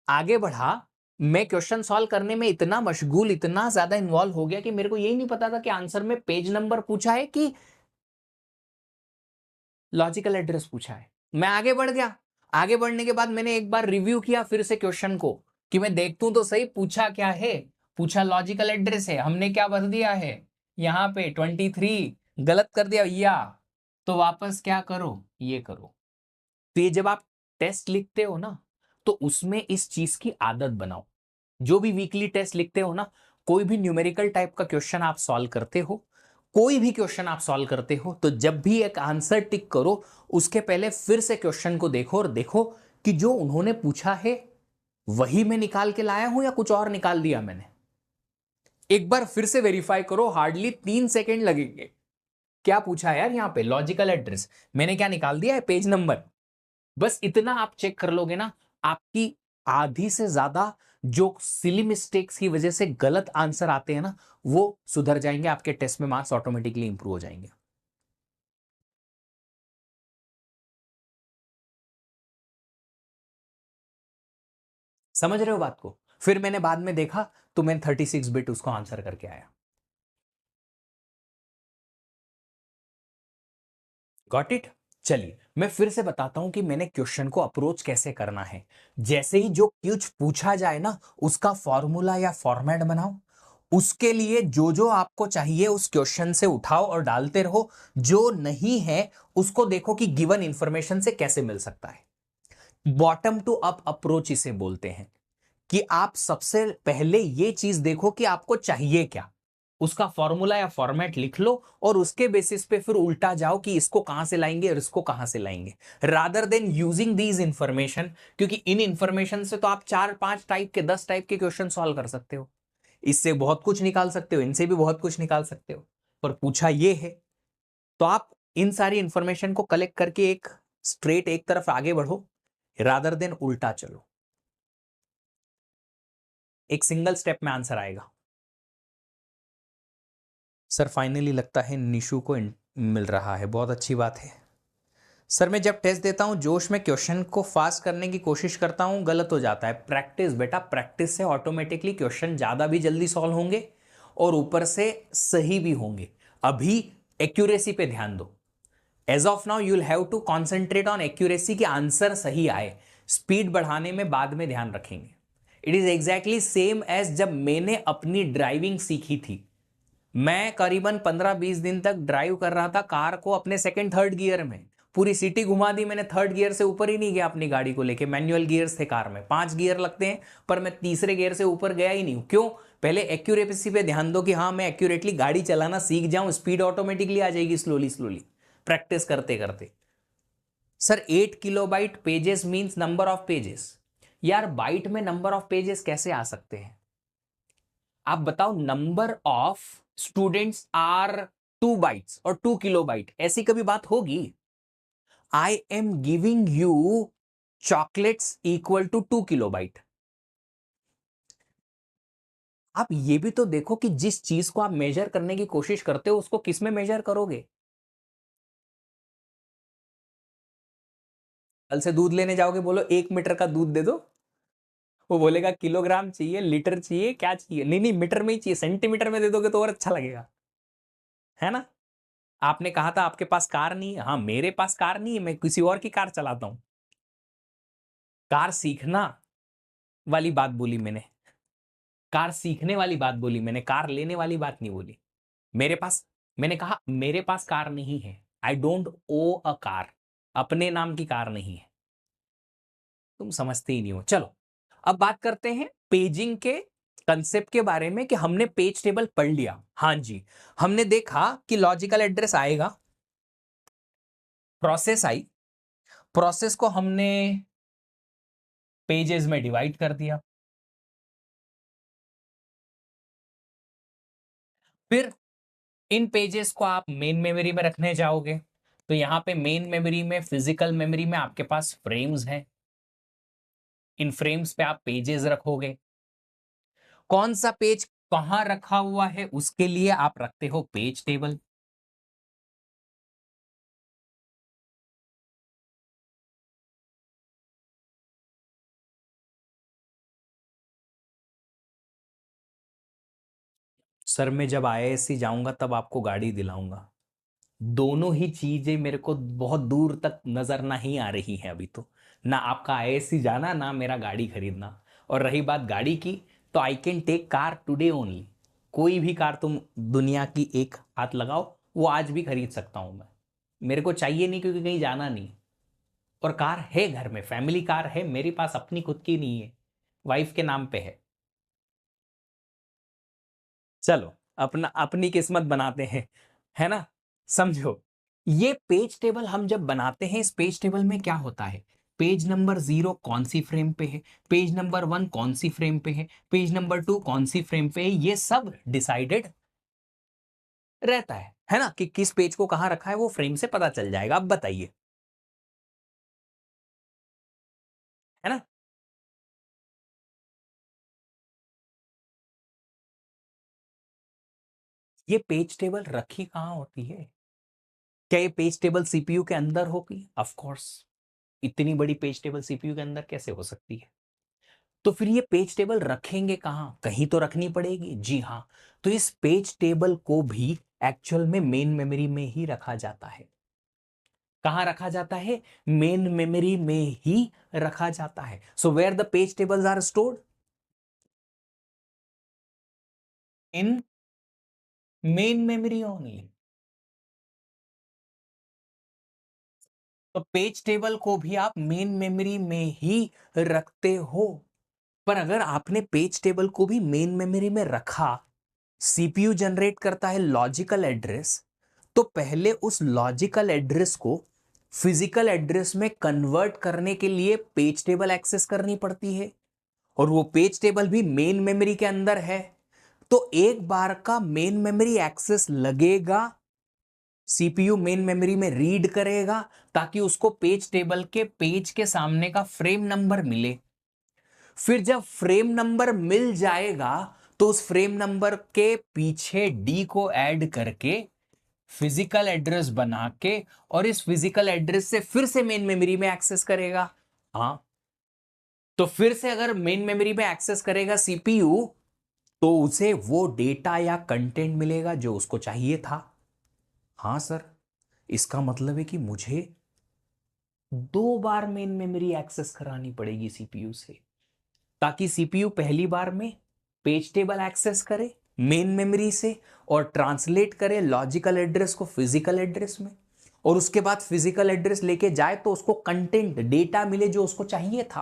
आगे बढ़ा, मैं क्वेश्चन सॉल्व करने में इतना मशगूल, इतना ज्यादा इन्वॉल्व हो गया कि मेरे को यही नहीं पता था कि आंसर में पेज नंबर पूछा है कि लॉजिकल एड्रेस पूछा है। मैं आगे बढ़ गया, आगे बढ़ने के बाद मैंने एक बार रिव्यू किया फिर से क्वेश्चन को, कि मैं देखतूं तो सही पूछा क्या है। पूछा लॉजिकल एड्रेस है, हमने क्या भर दिया है यहां पे 23, गलत कर दिया या, तो वापस क्या करो, ये करो। तो ये जब आप टेस्ट लिखते हो ना, तो उसमें इस चीज की आदत बनाओ। जो भी वीकली टेस्ट लिखते हो ना, कोई भी न्यूमेरिकल टाइप का क्वेश्चन आप सॉल्व करते हो, कोई भी क्वेश्चन आप सॉल्व करते हो तो जब भी एक आंसर टिक करो उसके पहले फिर से क्वेश्चन को देखो और देखो कि जो उन्होंने पूछा है वही मैं निकाल के लाया हूं या कुछ और निकाल दिया मैंने। एक बार फिर से वेरीफाई करो, हार्डली 3 सेकेंड लगेंगे। क्या पूछा है यार, यहां पे लॉजिकल एड्रेस, मैंने क्या निकाल दिया है, पेज नंबर। बस इतना आप चेक कर लोगे ना, आपकी आधी से ज्यादा जो सिली मिस्टेक्स की वजह से गलत आंसर आते हैं ना, वो सुधर जाएंगे, आपके टेस्ट में मार्क्स ऑटोमेटिकली इंप्रूव हो जाएंगे। समझ रहे हो बात को? फिर मैंने बाद में देखा तो मैंने 36 बिट उसको आंसर करके आया। Got it? चलिए मैं फिर से बताता हूं कि मैंने क्वेश्चन को अप्रोच कैसे करना है। जैसे ही जो कुछ पूछा जाए ना, उसका फॉर्मूला या फॉर्मेट बनाओ। उसके लिए जो जो आपको चाहिए उस क्वेश्चन से उठाओ और डालते रहो। जो नहीं है उसको देखो कि गिवन इंफॉर्मेशन से कैसे मिल सकता है। बॉटम टू अप अप्रोच इसे बोलते हैं, कि आप सबसे पहले ये चीज देखो कि आपको चाहिए क्या, उसका फॉर्मूला या फॉर्मेट लिख लो और उसके बेसिस पे फिर उल्टा जाओ कि इसको कहां से लाएंगे और इसको कहां से लाएंगे, rather than using these information. क्योंकि इन इंफॉर्मेशन से तो आप 4-5 टाइप के 10 टाइप के क्वेश्चन सॉल्व कर सकते हो, इससे बहुत कुछ निकाल सकते हो, इनसे भी बहुत कुछ निकाल सकते हो, पर पूछा ये है। तो आप इन सारी इंफॉर्मेशन को कलेक्ट करके एक स्ट्रेट एक तरफ आगे बढ़ो, रादर देन उल्टा चलो। एक सिंगल स्टेप में आंसर आएगा। सर फाइनली लगता है निशु को मिल रहा है, बहुत अच्छी बात है। सर मैं जब टेस्ट देता हूं जोश में क्वेश्चन को फास्ट करने की कोशिश करता हूं, गलत हो जाता है। प्रैक्टिस बेटा, प्रैक्टिस से ऑटोमेटिकली क्वेश्चन ज़्यादा भी जल्दी सॉल्व होंगे और ऊपर से सही भी होंगे। अभी एक्यूरेसी पे ध्यान दो। As of now you will have to concentrate on accuracy, कि आंसर सही आए। स्पीड बढ़ाने में बाद में ध्यान रखेंगे। It is exactly same as जब मैंने अपनी ड्राइविंग सीखी थी। मैं करीबन 15-20 दिन तक ड्राइव कर रहा था कार को अपने सेकंड थर्ड गियर में, पूरी सिटी घुमा दी मैंने, थर्ड गियर से ऊपर ही नहीं गया अपनी गाड़ी को लेके। मैनुअल गियर्स थे कार में, 5 गियर लगते हैं, पर मैं तीसरे गियर से ऊपर गया ही नहीं। क्यों? पहले एक्यूरेसी पे ध्यान दो कि हाँ मैं एक्यूरेटली गाड़ी चलाना सीख जाऊं, स्पीड ऑटोमेटिकली आ जाएगी स्लोली स्लोली, प्रैक्टिस करते करते। Sir 8 kilobyte pages means number of pages. यार बाइट में नंबर ऑफ पेजेस कैसे आ सकते हैं? आप बताओ, number of students are 2 bytes और 2 किलोबाइट, ऐसी कभी बात होगी? I am giving you chocolates equal to 2 kilobyte. आप ये भी तो देखो कि जिस चीज को आप मेजर करने की कोशिश करते हो उसको किस में मेजर करोगे। कल से दूध लेने जाओगे, बोलो 1 मीटर का दूध दे दो, वो बोलेगा किलोग्राम चाहिए, लीटर चाहिए, क्या चाहिए? नहीं नहीं, मीटर में ही चाहिए, सेंटीमीटर में दे दोगे तो और अच्छा लगेगा, है ना? आपने कहा था आपके पास कार नहीं है, हाँ मेरे पास कार नहीं है, मैं किसी और की कार चलाता हूं। कार सीखना वाली बात बोली मैंने, कार सीखने वाली बात बोली मैंने, कार लेने वाली बात नहीं बोली। मेरे पास, मैंने कहा मेरे पास कार नहीं है, I don't O a car, अपने नाम की कार नहीं है। तुम समझते ही नहीं हो। चलो अब बात करते हैं पेजिंग के कंसेप्ट के बारे में, कि हमने पेज टेबल पढ़ लिया, हाँ जी। हमने देखा कि लॉजिकल एड्रेस आएगा, प्रोसेस आई, प्रोसेस को हमने पेजेस में डिवाइड कर दिया। फिर इन पेजेस को आप मेन मेमोरी में रखने जाओगे, तो यहां पे मेन मेमोरी में, फिजिकल मेमोरी में आपके पास फ्रेम्स हैं, इन फ्रेम्स पे आप पेजेस रखोगे। कौन सा पेज कहां रखा हुआ है उसके लिए आप रखते हो पेज टेबल। सर मैं जब आईआईएससी जाऊंगा तब आपको गाड़ी दिलाऊंगा। दोनों ही चीजें मेरे को बहुत दूर तक नजर नहीं आ रही हैं अभी तो, ना आपका आईआईएससी जाना, ना मेरा गाड़ी खरीदना। और रही बात गाड़ी की, तो I can take car today only. कोई भी कार तुम दुनिया की एक हाथ लगाओ, वो आज भी खरीद सकता हूं मैं। मेरे को चाहिए नहीं, क्योंकि कहीं जाना नहीं। और कार है घर में, फैमिली कार है मेरे पास, अपनी खुद की नहीं है, वाइफ के नाम पे है। चलो अपना अपनी किस्मत बनाते हैं। है ना? समझो, ये पेज टेबल हम जब बनाते हैं, इस पेज टेबल में क्या होता है, पेज नंबर 0 कौन सी फ्रेम पे है, पेज नंबर 1 कौन सी फ्रेम पे है, पेज नंबर 2 कौन सी फ्रेम पे है, ये सब डिसाइडेड रहता है ना, कि किस पेज को कहां रखा है, वो फ्रेम से पता चल जाएगा। अब बताइए, है ना? ये पेज टेबल रखी कहां होती है? क्या ये पेज टेबल सीपीयू के अंदर होगी? ऑफ कोर्स, इतनी बड़ी पेज टेबल सीपीयू के अंदर कैसे हो सकती है? तो फिर ये पेज टेबल रखेंगे कहां? कहीं तो रखनी पड़ेगी। जी हाँ, तो इस पेज टेबल को भी एक्चुअल में मेन मेमोरी में ही रखा जाता है। कहां रखा जाता है? मेन मेमोरी में ही रखा जाता है। So where the page tables are stored? In main memory only. तो पेज टेबल को भी आप मेन मेमोरी में ही रखते हो। पर अगर आपने पेज टेबल को भी मेन मेमोरी में रखा, सीपीयू जनरेट करता है लॉजिकल एड्रेस, तो पहले उस लॉजिकल एड्रेस को फिजिकल एड्रेस में कन्वर्ट करने के लिए पेज टेबल एक्सेस करनी पड़ती है, और वो पेज टेबल भी मेन मेमोरी के अंदर है। तो एक बार का मेन मेमोरी एक्सेस लगेगा, सीपीयू मेन मेमोरी में रीड करेगा, ताकि उसको पेज टेबल के पेज के सामने का फ्रेम नंबर मिले। फिर जब फ्रेम नंबर मिल जाएगा, तो उस फ्रेम नंबर के पीछे डी को ऐड करके फिजिकल एड्रेस बना के, और इस फिजिकल एड्रेस से फिर से मेन मेमोरी में एक्सेस करेगा। हाँ, तो फिर से अगर मेन मेमोरी में एक्सेस करेगा सीपीयू, तो उसे वो डेटा या कंटेंट मिलेगा जो उसको चाहिए था। हाँ सर, इसका मतलब है कि मुझे 2 बार मेन मेमोरी एक्सेस करानी पड़ेगी सीपीयू से, ताकि सीपीयू पहली बार में पेज टेबल एक्सेस करे मेन मेमोरी से, और ट्रांसलेट करे लॉजिकल एड्रेस को फिजिकल एड्रेस में, और उसके बाद फिजिकल एड्रेस लेके जाए तो उसको कंटेंट डेटा मिले जो उसको चाहिए था।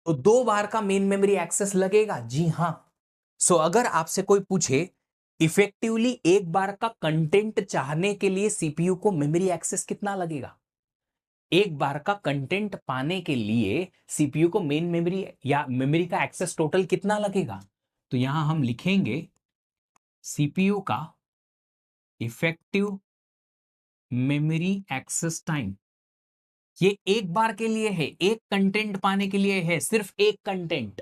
तो 2 बार का मेन मेमोरी एक्सेस लगेगा। जी हां। सो अगर आपसे कोई पूछे इफेक्टिवली एक बार का कंटेंट चाहने के लिए सीपीयू को मेमोरी एक्सेस कितना लगेगा, एक बार का कंटेंट पाने के लिए सीपीयू को मेन मेमोरी या मेमोरी का एक्सेस टोटल कितना लगेगा, तो यहां हम लिखेंगे सीपीयू का इफेक्टिव मेमोरी एक्सेस टाइम। ये एक बार के लिए है, एक कंटेंट पाने के लिए है, सिर्फ एक कंटेंट,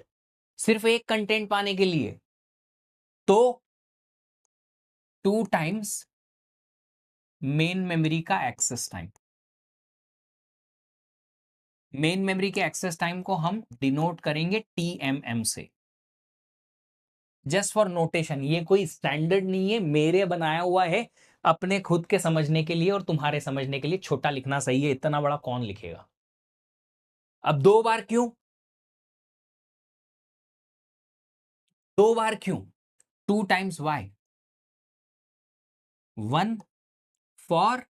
सिर्फ एक कंटेंट पाने के लिए। तो 2 टाइम्स मेन मेमोरी का एक्सेस टाइम। मेन मेमोरी के एक्सेस टाइम को हम डिनोट करेंगे टीएमएम से, जस्ट फॉर नोटेशन। ये कोई स्टैंडर्ड नहीं है, मेरे बनाया हुआ है अपने खुद के समझने के लिए और तुम्हारे समझने के लिए। छोटा लिखना सही है, इतना बड़ा कौन लिखेगा। अब 2 बार क्यों? 2 बार क्यों? 2 times why? 1 for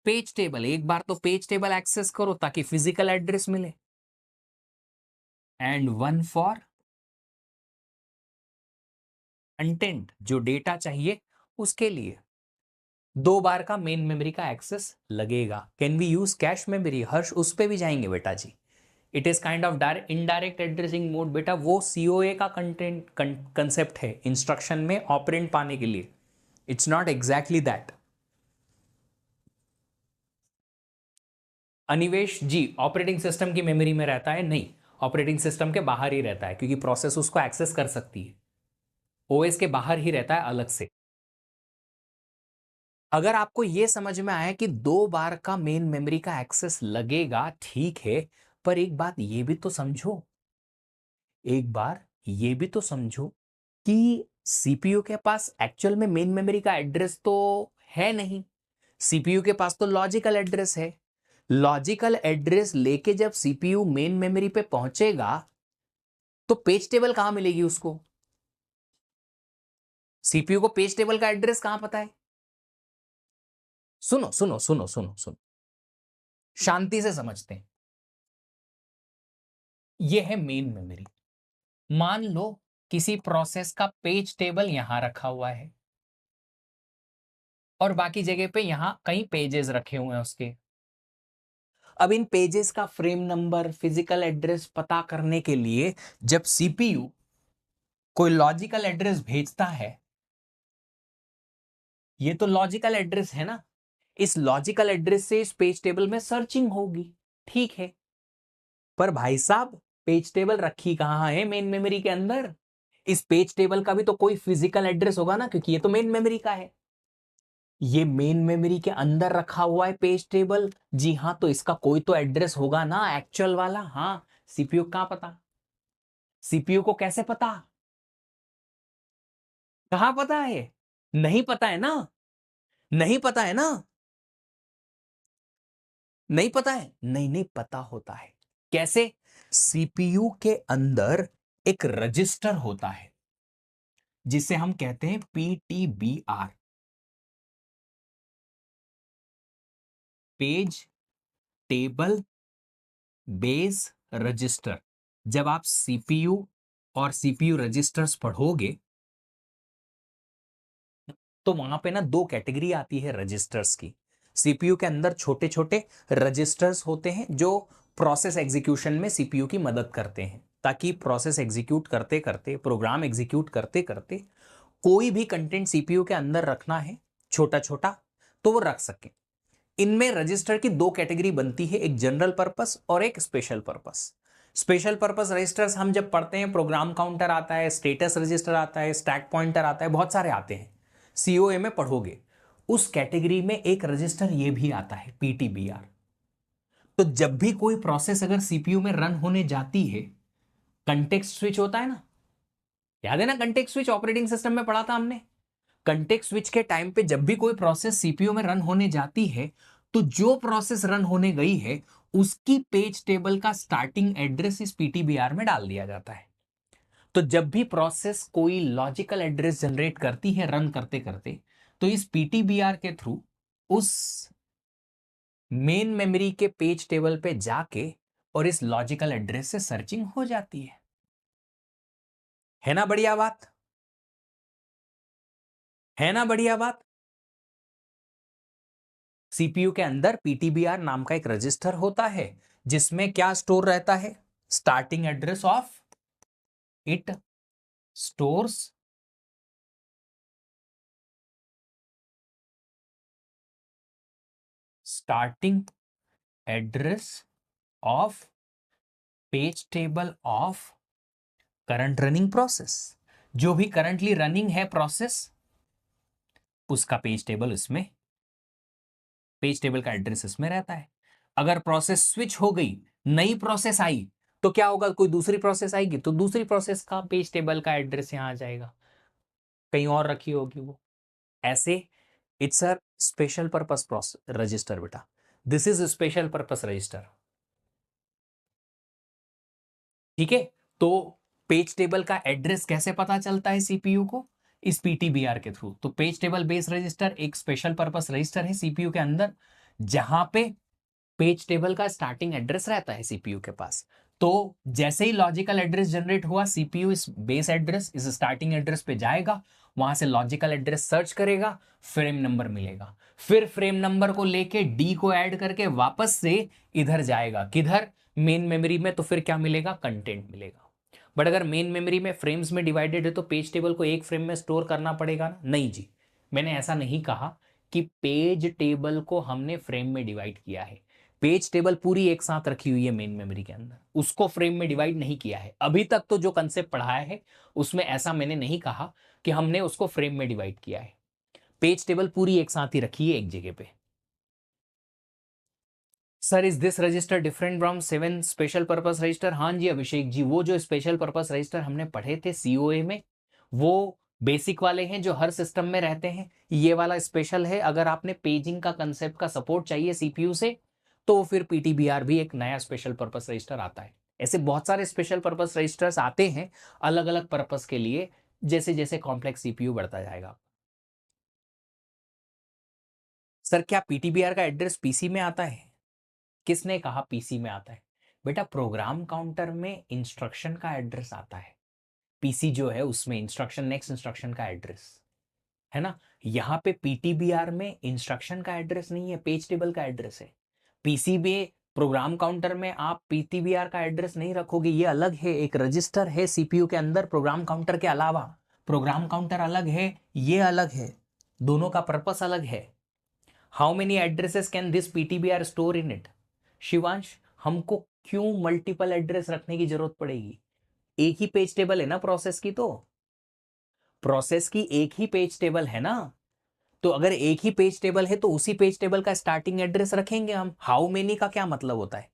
page table, एक बार तो पेज टेबल एक्सेस करो ताकि फिजिकल एड्रेस मिले, एंड 1 फॉर कंटेंट, जो डेटा चाहिए उसके लिए। 2 बार का मेन मेमोरी का एक्सेस लगेगा। Can we use cache memory? Harsh उस पे भी जाएंगे बेटा जी। It is kind of indirect addressing mode बेटा, वो सीओए का कंटेंट कंसेप्ट है इंस्ट्रक्शन में ऑपरेंड पाने के लिए। It's not exactly that. Anivesh ji, operating system की मेमोरी में रहता है? नहीं, ऑपरेटिंग सिस्टम के बाहर ही रहता है, क्योंकि प्रोसेस उसको एक्सेस कर सकती है, ओएस के बाहर ही रहता है अलग से। अगर आपको यह समझ में आया कि 2 बार का मेन मेमोरी का एक्सेस लगेगा, ठीक है, पर एक बात ये भी तो समझो, एक बार ये भी तो समझो कि सीपीयू के पास एक्चुअल में मेन मेमोरी का एड्रेस तो है नहीं, सीपीयू के पास तो लॉजिकल एड्रेस है। लॉजिकल एड्रेस लेके जब सीपीयू मेन मेमोरी पे पहुंचेगा, तो पेज टेबल कहां मिलेगी उसको? सीपीयू को पेज टेबल का एड्रेस कहां पता है? सुनो सुनो सुनो सुनो सुनो, शांति से समझते हैं। यह है मेन मेमोरी। मान लो किसी प्रोसेस का पेज टेबल यहां रखा हुआ है और बाकी जगह पे यहां कई पेजेस रखे हुए हैं उसके। अब इन पेजेस का फ्रेम नंबर, फिजिकल एड्रेस पता करने के लिए जब सीपीयू कोई लॉजिकल एड्रेस भेजता है, ये तो लॉजिकल एड्रेस है ना, इस लॉजिकल एड्रेस से इस पेज टेबल में सर्चिंग होगी, ठीक है। पर भाई साहब पेज टेबल रखी कहां है? मेन मेमोरी के अंदर। इस पेज टेबल का भी तो कोई फिजिकल एड्रेस होगा ना, क्योंकि ये तो मेन मेमोरी का है। ये मेन मेमोरी के अंदर रखा हुआ है पेज टेबल, जी हां, तो इसका कोई तो एड्रेस होगा ना एक्चुअल वाला। हाँ, सीपीयू कहां पता? सीपीयू को कैसे पता? कहां पता है? नहीं पता है ना? नहीं पता है ना? नहीं पता है? नहीं नहीं, पता होता है। कैसे? सीपीयू के अंदर एक रजिस्टर होता है जिसे हम कहते हैं पीटीबीआर, पेज टेबल बेस रजिस्टर। जब आप सीपीयू और सीपीयू रजिस्टर्स पढ़ोगे तो वहां पे ना दो कैटेगरी आती है रजिस्टर्स की। सीपीयू के अंदर छोटे छोटे रजिस्टर्स होते हैं जो प्रोसेस एग्जीक्यूशन में सीपीयू की मदद करते हैं, ताकि प्रोसेस एग्जीक्यूट करते करते, प्रोग्राम एग्जीक्यूट करते करते कोई भी कंटेंट सीपीयू के अंदर रखना है छोटा छोटा तो वो रख सके। इनमें रजिस्टर की दो कैटेगरी बनती है, एक जनरल पर्पस और एक special purpose. Special purpose registers हम जब पढ़ते हैं, प्रोग्राम काउंटर आता है, स्टेटस रजिस्टर आता है, स्टैक पॉइंटर आता है, बहुत सारे आते हैं, सीओए में पढ़ोगे। उस कैटेगरी में एक रजिस्टर ये भी आता है, पीटीबीआर। तो जब भी कोई प्रोसेस अगर सीपीयू में रन होने जाती है, कंटेक्स्ट स्विच होता है ना, याद है ना, कंटेक्स्ट स्विच ऑपरेटिंग सिस्टम में पढ़ा था हमने। कंटेक्स्ट स्विच के टाइम पे जब भी कोई प्रोसेस सीपीयू में रन होने जाती है, तो जो प्रोसेस रन होने गई है उसकी पेज टेबल का स्टार्टिंग एड्रेस इस पीटीबीआर में डाल दिया जाता है। तो जब भी प्रोसेस कोई लॉजिकल एड्रेस जनरेट करती है रन करते करते, तो इस पीटीबीआर के थ्रू उस मेन मेमोरी के पेज टेबल पे जाके और इस लॉजिकल एड्रेस से सर्चिंग हो जाती है ना? बढ़िया बात है ना? बढ़िया बात। सीपीयू के अंदर पीटीबीआर नाम का एक रजिस्टर होता है जिसमें क्या स्टोर रहता है? Starting address of, it stores starting address of page table of current running process. जो भी करंटली रनिंग है प्रोसेस, उसका पेज टेबल इसमें, पेज टेबल का एड्रेस इसमें रहता है। अगर प्रोसेस स्विच हो गई, नई प्रोसेस आई, तो क्या होगा? कोई दूसरी प्रोसेस आएगी तो दूसरी प्रोसेस का पेज टेबल का एड्रेस यहां आ जाएगा, कहीं और रखी होगी वो। ऐसे it's a special purpose register बेटा, this is special purpose register, ठीक है। तो पेज टेबल का एड्रेस कैसे पता चलता है सीपीयू को? इस पीटीबीआर के थ्रू। तो पेज टेबल बेस रजिस्टर एक स्पेशल पर्पस रजिस्टर है सीपीयू के अंदर, जहां पे पेज टेबल का स्टार्टिंग एड्रेस रहता है सीपीयू के पास। तो जैसे ही लॉजिकल एड्रेस जनरेट हुआ, सीपीयू इस बेस एड्रेस, इस स्टार्टिंग एड्रेस पे जाएगा, वहां से लॉजिकल एड्रेस सर्च करेगा, फ्रेम नंबर मिलेगा, फिर फ्रेम नंबर को लेके डी को ऐड करके वापस से इधर जाएगा, किधर? मेन मेमोरी में। तो फिर क्या मिलेगा? कंटेंट मिलेगा। बट अगर मेन मेमोरी में फ्रेम्स में डिवाइडेड है तो पेज टेबल को एक फ्रेम में स्टोर करना पड़ेगा ना? नहीं जी, मैंने ऐसा नहीं कहा कि पेज टेबल को हमने फ्रेम में डिवाइड किया है। पेज टेबल पूरी एक साथ रखी हुई है मेन मेमोरी के अंदर, उसको फ्रेम में डिवाइड नहीं किया है। अभी तक तो जो कंसेप्ट पढ़ाया है उसमें ऐसा मैंने नहीं कहा कि हमने उसको फ्रेम में डिवाइड किया है। पेज टेबल पूरी एक साथ ही रखी है एक जगह पे। Sir is this register different from 7 special purpose register? हाँ जी अभिषेक जी, वो जो स्पेशल पर्पस रजिस्टर हमने पढ़े थे सीओए में, वो बेसिक वाले हैं जो हर सिस्टम में रहते हैं। ये वाला स्पेशल है। अगर आपने पेजिंग का कंसेप्ट का सपोर्ट चाहिए सीपीयू से, तो फिर पीटीबीआर भी एक नया स्पेशल पर्पस रजिस्टर आता है। ऐसे बहुत सारे स्पेशल पर्पस रजिस्टर्स आते हैं अलग अलग पर्पस के लिए, जैसे जैसे कॉम्प्लेक्स सीपीयू बढ़ता जाएगा। सर क्या पीटीबीआर का एड्रेस पीसी में आता है? किसने कहा पीसी में आता है? बेटा प्रोग्राम काउंटर में इंस्ट्रक्शन का एड्रेस आता है, पीसी जो है उसमें इंस्ट्रक्शन नेक्स्ट इंस्ट्रक्शन का एड्रेस है ना। यहाँ पे पीटीबीआर में इंस्ट्रक्शन का एड्रेस नहीं है, पेज टेबल का एड्रेस है। पीसीबी प्रोग्राम काउंटर में आप पीटीबीआर का एड्रेस नहीं रखोगे, ये अलग है, एक रजिस्टर है सीपीयू के अंदर प्रोग्राम काउंटर के अलावा। प्रोग्राम काउंटर अलग है, ये अलग है, दोनों का पर्पस अलग है। How many addresses can this PTBR store in it? Shivansh, हमको क्यों मल्टीपल एड्रेस रखने की जरूरत पड़ेगी? एक ही पेज टेबल है ना प्रोसेस की, तो प्रोसेस की एक ही पेज टेबल है ना। तो अगर एक ही पेज टेबल है तो उसी पेज टेबल का स्टार्टिंग एड्रेस रखेंगे हम। हाउ मेनी का क्या मतलब होता है?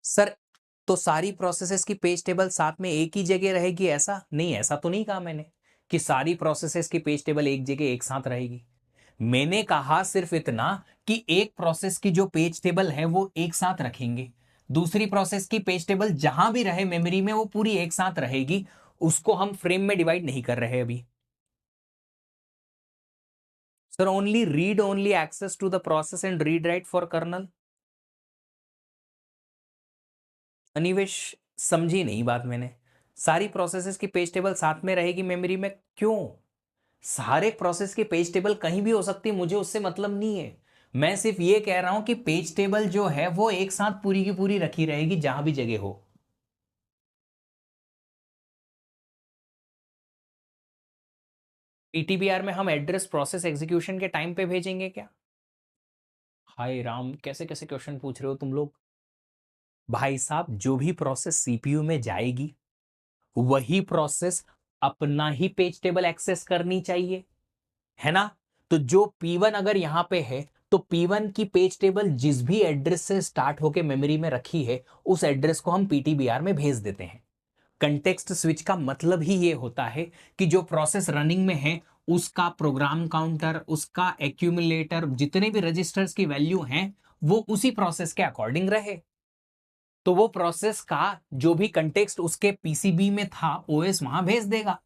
सर तो सारी प्रोसेसेस की पेज टेबल साथ में एक ही जगह रहेगी, ऐसा नहीं, ऐसा तो नहीं कहा मैंने कि सारी प्रोसेसेस की पेज टेबल एक जगह एक साथ रहेगी। मैंने कहा सिर्फ इतना कि एक प्रोसेस की जो पेज टेबल है वो एक साथ रखेंगे, दूसरी प्रोसेस की पेज टेबल जहां भी रहे मेमोरी में वो पूरी एक साथ रहेगी, उसको हम फ्रेम में डिवाइड नहीं कर रहे अभी। Sir only read only access to the process and read write for kernel. Anivesh समझी नहीं बात मैंने। सारी प्रोसेसेस की पेज टेबल साथ में रहेगी मेमोरी में, क्यों? सारे प्रोसेस की पेज टेबल कहीं भी हो सकती है, मुझे उससे मतलब नहीं है। मैं सिर्फ ये कह रहा हूं कि पेज टेबल जो है वो एक साथ पूरी की पूरी रखी रहेगी जहां भी जगह हो। पीटीबीआर में हम एड्रेस प्रोसेस एग्जीक्यूशन के टाइम पे भेजेंगे क्या? हाय राम, कैसे कैसे क्वेश्चन पूछ रहे हो तुम लोग। भाई साहब, जो भी प्रोसेस सीपीयू में जाएगी वही प्रोसेस अपना ही पेज टेबल एक्सेस करनी चाहिए, है ना। तो जो P1 अगर यहां पे है तो P1 की पेज टेबल जिस भी एड्रेस से स्टार्ट होके मेमोरी में रखी है उस एड्रेस को हम पीटीबीआर में भेज देते हैं। कंटेक्स्ट स्विच का मतलब ही ये होता है कि जो प्रोसेस रनिंग में है उसका प्रोग्राम काउंटर, उसका एक्यूमुलेटर, जितने भी रजिस्टर्स की वैल्यू हैं वो उसी प्रोसेस के अकॉर्डिंग रहे। तो वो प्रोसेस का जो भी कंटेक्स्ट उसके पीसीबी में था ओएस वहां भेज देगा,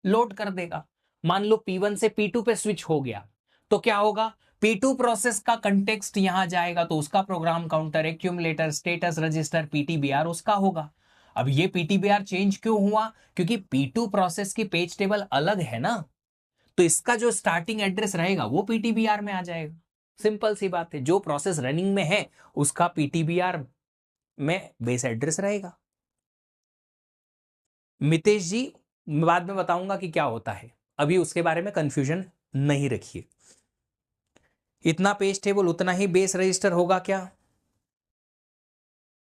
लोड कर देगा। मान लो P1 से P2 पे स्विच हो गया तो क्या होगा? P2 प्रोसेस का कंटेक्स्ट यहां जाएगा तो उसका program counter, accumulator, status register, PTBR उसका होगा। अब ये पीटीबीआर चेंज क्यों हुआ? क्योंकि P2 प्रोसेस की पेज टेबल अलग है ना, तो इसका जो स्टार्टिंग एड्रेस रहेगा वो पीटीबीआर में आ जाएगा। सिंपल सी बात है, जो प्रोसेस रनिंग में है उसका पीटीबीआर में बेस एड्रेस रहेगा। मितेश जी, बाद में बताऊंगा कि क्या होता है, अभी उसके बारे में कंफ्यूजन नहीं रखिए। इतना पेज टेबल उतना ही बेस रजिस्टर होगा क्या?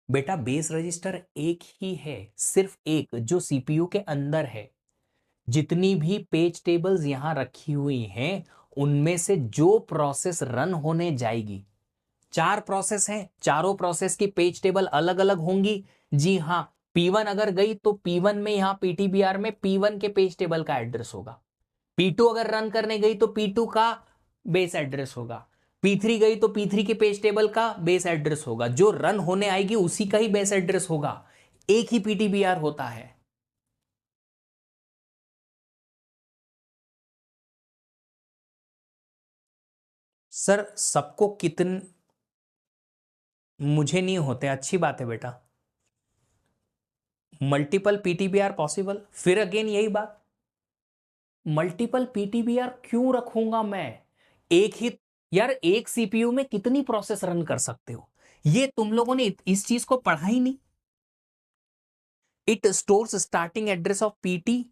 बेटा बेस रजिस्टर एक ही है, सिर्फ एक, जो सीपीयू के अंदर है। जितनी भी पेज टेबल्स यहां रखी हुई हैं उनमें से जो प्रोसेस रन होने जाएगी, 4 प्रोसेस हैं, चारों प्रोसेस की पेज टेबल अलग अलग होंगी। जी हाँ, P1 अगर गई तो P1 में यहां पीटीबीआर में P1 के पेज टेबल का एड्रेस होगा। P2 अगर रन करने गई तो P2 का बेस एड्रेस होगा। P3 गई तो P3 के पेज टेबल का बेस एड्रेस होगा। जो रन होने आएगी उसी का ही बेस एड्रेस होगा। एक ही पीटीबीआर होता है। सर सबको कितन मुझे नहीं होते, अच्छी बात है बेटा। मल्टीपल पीटीबीआर पॉसिबल, फिर अगेन यही बात, मल्टीपल पीटीबीआर क्यों रखूंगा मैं? एक ही, यार एक सीपीयू में कितनी प्रोसेस रन कर सकते हो, ये तुम लोगों ने इस चीज को पढ़ा ही नहीं। It stores starting address of PT,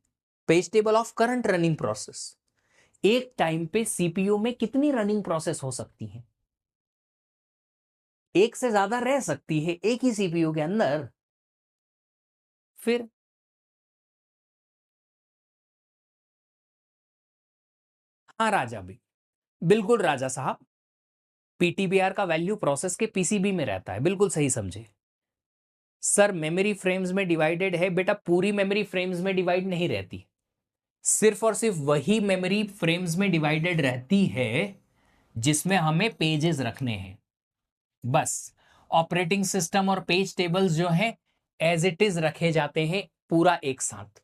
page table of current running process. एक टाइम पे सीपीयू में कितनी रनिंग प्रोसेस हो सकती है? एक से ज्यादा रह सकती है एक ही सीपीयू के अंदर। फिर हाँ राजा भी, बिल्कुल राजा साहब, पीटीबीआर का वैल्यू प्रोसेस के पीसीबी में रहता है, बिल्कुल सही समझे। सर मेमोरी फ्रेम्स में डिवाइडेड है बेटा, पूरी मेमोरी फ्रेम्स में डिवाइड नहीं रहती, सिर्फ और सिर्फ वही मेमोरी फ्रेम्स में डिवाइडेड रहती है जिसमें हमें पेजेस रखने हैं, बस। ऑपरेटिंग सिस्टम और पेज टेबल्स जो हैं एज इट इज रखे जाते हैं पूरा एक साथ।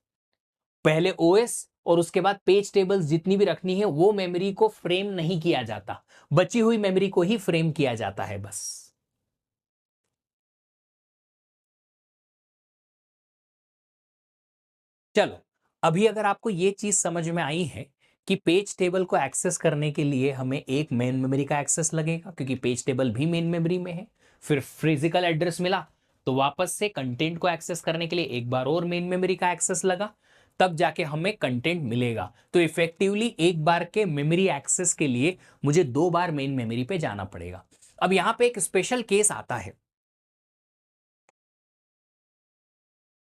पहले ओएस और उसके बाद पेज टेबल्स जितनी भी रखनी है वो मेमोरी को फ्रेम नहीं किया जाता, बची हुई मेमोरी को ही फ्रेम किया जाता है, बस। चलो, अभी अगर आपको ये चीज समझ में आई है कि पेज टेबल को एक्सेस करने के लिए हमें एक मेन मेमोरी का एक्सेस लगेगा, क्योंकि पेज टेबल भी मेन मेमोरी में है, फिर फिजिकल एड्रेस मिला तो वापस से कंटेंट को एक्सेस करने के लिए एक बार और मेन मेमोरी का एक्सेस लगा, तब जाके हमें कंटेंट मिलेगा। तो इफेक्टिवली एक बार के मेमोरी एक्सेस के लिए मुझे 2 बार मेन मेमोरी पे जाना पड़ेगा। अब यहां पे एक स्पेशल केस आता है।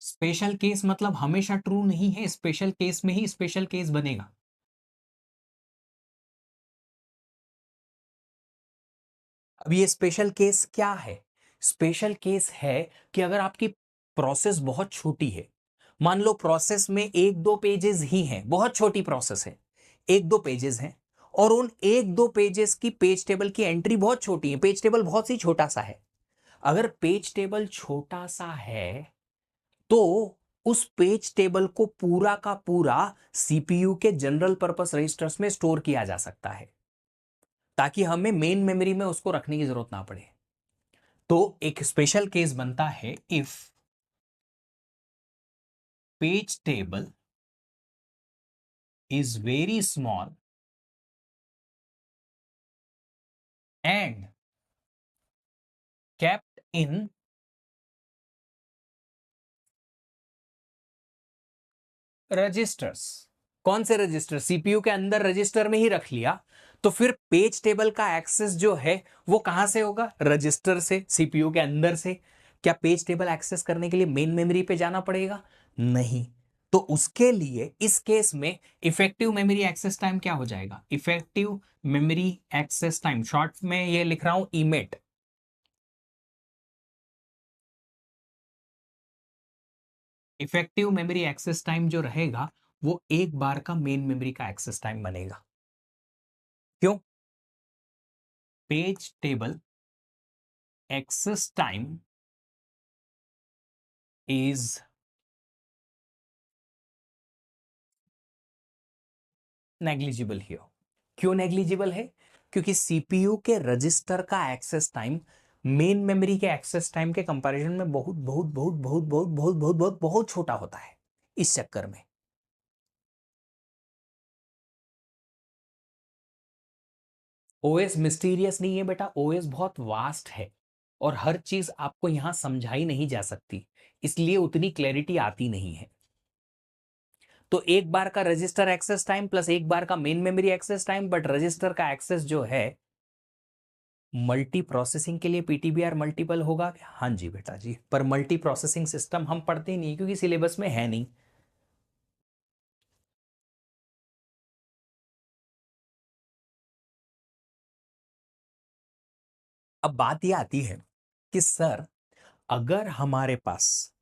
स्पेशल केस मतलब हमेशा ट्रू नहीं है, स्पेशल केस में ही स्पेशल केस बनेगा। अब ये स्पेशल केस क्या है? स्पेशल केस है कि अगर आपकी प्रोसेस बहुत छोटी है, मान लो प्रोसेस में 1-2 पेजेस ही हैं, बहुत छोटी प्रोसेस है, 1-2 पेजेस हैं, और उन 1-2 पेजेस की पेज टेबल की एंट्री बहुत छोटी है, पेज टेबल बहुत ही छोटा सा है। अगर पेज टेबल छोटा सा है तो उस पेज टेबल को पूरा का पूरा सीपीयू के जनरल पर्पस रजिस्टर्स में स्टोर किया जा सकता है, ताकि हमें मेन मेमोरी में उसको रखने की जरूरत ना पड़े। तो एक स्पेशल केस बनता है if page table is very small and kept in registers. कौन से रजिस्टर? सीपीयू के अंदर रजिस्टर में ही रख लिया, तो फिर पेज टेबल का एक्सेस जो है वो कहां से होगा? रजिस्टर से, सीपीयू के अंदर से। क्या पेज टेबल एक्सेस करने के लिए मेन मेमोरी पे जाना पड़ेगा? नहीं। तो उसके लिए इस केस में इफेक्टिव मेमोरी एक्सेस टाइम क्या हो जाएगा? Effective memory access time, short में ये लिख रहा हूं EMAT. Effective memory access time जो रहेगा वो एक बार का मेन मेमोरी का एक्सेस टाइम बनेगा। क्यों? Page table access time is negligible here. क्यों नेग्लिजिबल है? क्योंकि सीपीयू के रजिस्टर का एक्सेस टाइम मेन मेमोरी के एक्सेस टाइम के कंपैरिजन में बहुत बहुत बहुत बहुत बहुत बहुत बहुत बहुत बहुत छोटा होता है। इस चक्कर में ओएस मिस्टीरियस नहीं है बेटा, ओएस बहुत वास्ट है और हर चीज आपको यहां समझाई नहीं जा सकती, इसलिए उतनी क्लैरिटी आती नहीं है। तो एक बार का रजिस्टर एक्सेस टाइम प्लस एक बार का main memory access time, but register का एक्सेस जो है मल्टी प्रोसेसिंग के लिए पीटीबीआर मल्टीपल होगा। हाँ जी बेटा जी, पर मल्टी प्रोसेसिंग सिस्टम हम पढ़ते ही नहीं क्योंकि सिलेबस में है नहीं। अब बात यह आती है कि सर अगर हमारे पास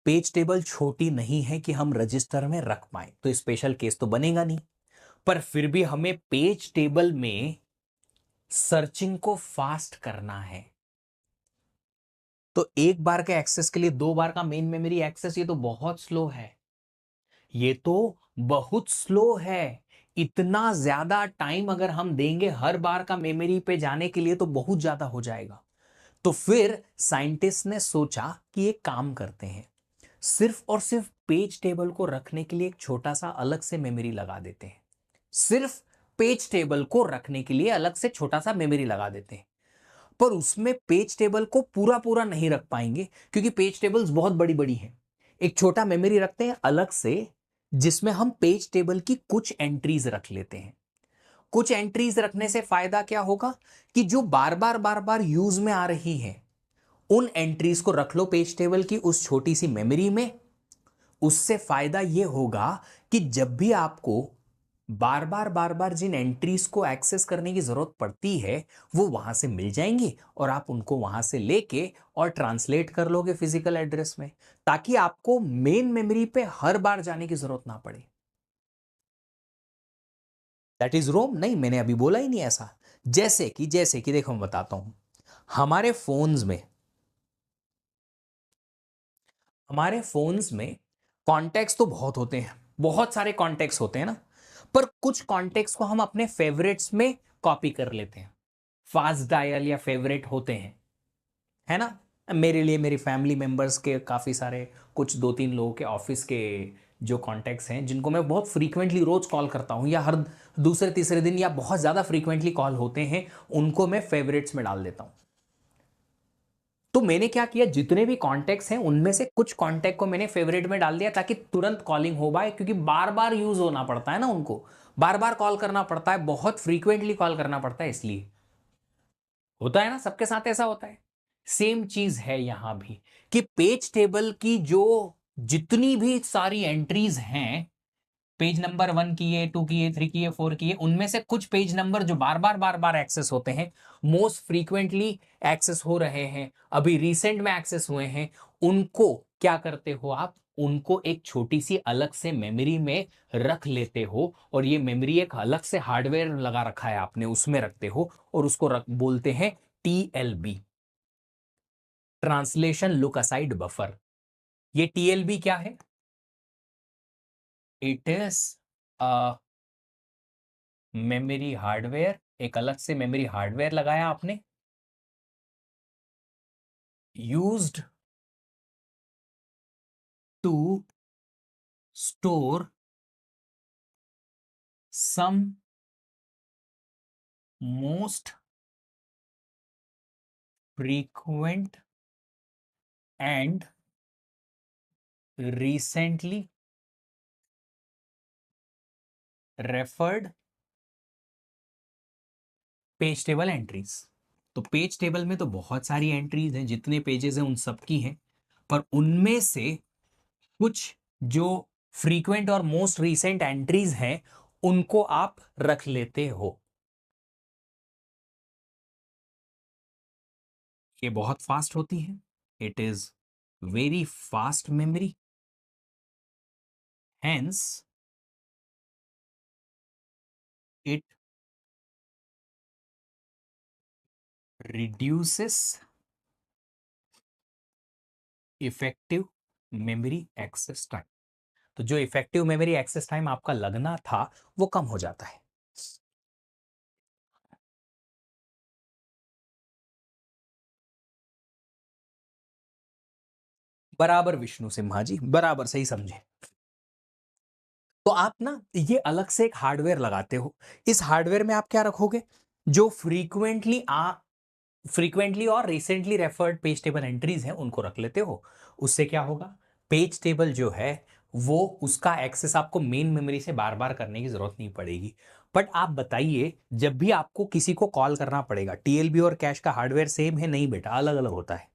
पेज टेबल छोटी नहीं है कि हम रजिस्टर में रख पाए तो स्पेशल केस तो बनेगा नहीं, पर फिर भी हमें पेज टेबल में सर्चिंग को फास्ट करना है, तो एक बार के एक्सेस के लिए 2 बार का मेन मेमोरी एक्सेस, ये तो बहुत स्लो है, ये तो बहुत स्लो है। इतना ज्यादा टाइम अगर हम देंगे हर बार का मेमोरी पे जाने के लिए तो बहुत ज्यादा हो जाएगा। तो फिर साइंटिस्ट ने सोचा कि एक काम करते हैं, सिर्फ और सिर्फ पेज टेबल को रखने के लिए एक छोटा सा अलग से मेमोरी लगा देते हैं। सिर्फ पेज टेबल को रखने के लिए अलग से छोटा सा मेमोरी लगा देते हैं, पर उसमें पेज टेबल को पूरा पूरा नहीं रख पाएंगे क्योंकि पेज टेबल्स बहुत बड़ी बड़ी हैं। एक छोटा मेमोरी रखते हैं अलग से जिसमें हम पेज टेबल की कुछ एंट्रीज रख लेते हैं। कुछ एंट्रीज रखने से फायदा क्या होगा कि जो बार बार यूज में आ रही है उन एंट्रीज को रख लो पेज टेबल की उस छोटी सी मेमोरी में। उससे फायदा यह होगा कि जब भी आपको बार बार जिन एंट्रीज को एक्सेस करने की जरूरत पड़ती है वो वहां से मिल जाएंगी और आप उनको वहां से लेके और ट्रांसलेट कर लोगे फिजिकल एड्रेस में, ताकि आपको मेन मेमोरी पे हर बार जाने की जरूरत ना पड़े। दैट इज रोम नहीं, मैंने अभी बोला ही नहीं ऐसा। जैसे कि देखो मैं बताता हूं, हमारे फोन्स में हमारे फोन्स में कॉन्टेक्ट्स तो बहुत होते हैं, बहुत सारे कॉन्टेक्ट्स होते हैं ना, पर कुछ कॉन्टेक्ट्स को हम अपने फेवरेट्स में कॉपी कर लेते हैं। फास्ट डायल या फेवरेट होते हैं, है ना। मेरे लिए मेरी फैमिली मेंबर्स के काफ़ी सारे, कुछ 2-3 लोगों के ऑफिस के जो कॉन्टैक्ट्स हैं जिनको मैं बहुत फ्रीक्वेंटली रोज कॉल करता हूं या हर दूसरे तीसरे दिन या बहुत ज्यादा फ्रीक्वेंटली कॉल होते हैं, उनको मैं फेवरेट्स में डाल देता हूं। तो मैंने क्या किया, जितने भी कॉन्टैक्ट्स हैं उनमें से कुछ कॉन्टैक्ट को मैंने फेवरेट में डाल दिया ताकि तुरंत कॉलिंग हो पाए, क्योंकि बार बार यूज होना पड़ता है ना, उनको बार बार कॉल करना पड़ता है, बहुत फ्रीक्वेंटली कॉल करना पड़ता है, इसलिए होता है ना, सबके साथ ऐसा होता है। सेम चीज है यहां भी कि पेज टेबल की जो जितनी भी सारी एंट्रीज हैं, पेज नंबर 1 की है, 2 की है, 3 की है, 4 की है, उनमें से कुछ पेज नंबर जो बार बार एक्सेस होते हैं, मोस्ट फ्रीक्वेंटली एक्सेस हो रहे हैं, अभी रिसेंट में एक्सेस हुए हैं, उनको क्या करते हो आप, उनको एक छोटी सी अलग से मेमोरी में रख लेते हो, और ये मेमोरी एक अलग से हार्डवेयर लगा रखा है आपने, उसमें रखते हो, और उसको बोलते हैं TLB, translation look aside buffer. ये टीएलबी क्या है? इट इज मेमोरी हार्डवेयर, एक अलग से मेमोरी हार्डवेयर लगाया आपने, used to store some most frequent and recently referred page table entries. तो पेज टेबल में तो बहुत सारी एंट्रीज हैं, जितने पेजेस हैं उन सब की हैं, पर उनमें से कुछ जो फ्रीक्वेंट और मोस्ट रीसेंट एंट्रीज हैं उनको आप रख लेते हो। ये बहुत फास्ट होती है, it is very fast memory, hence it reduces effective memory access time. तो जो इफेक्टिव मेमोरी एक्सेस टाइम आपका लगना था वो कम हो जाता है। बराबर विष्णु सिम्हा जी, बराबर सही समझे। तो आप ना ये अलग से एक हार्डवेयर लगाते हो, इस हार्डवेयर में आप क्या रखोगे, जो फ्रीक्वेंटली और recently referred page table entries हैं उनको रख लेते हो। उससे क्या होगा, पेज टेबल जो है वो उसका एक्सेस आपको मेन मेमोरी से बार बार करने की जरूरत नहीं पड़ेगी। बट आप बताइए, जब भी आपको किसी को कॉल करना पड़ेगा, टीएलबी और कैश का हार्डवेयर सेम है? नहीं बेटा, अलग अलग होता है।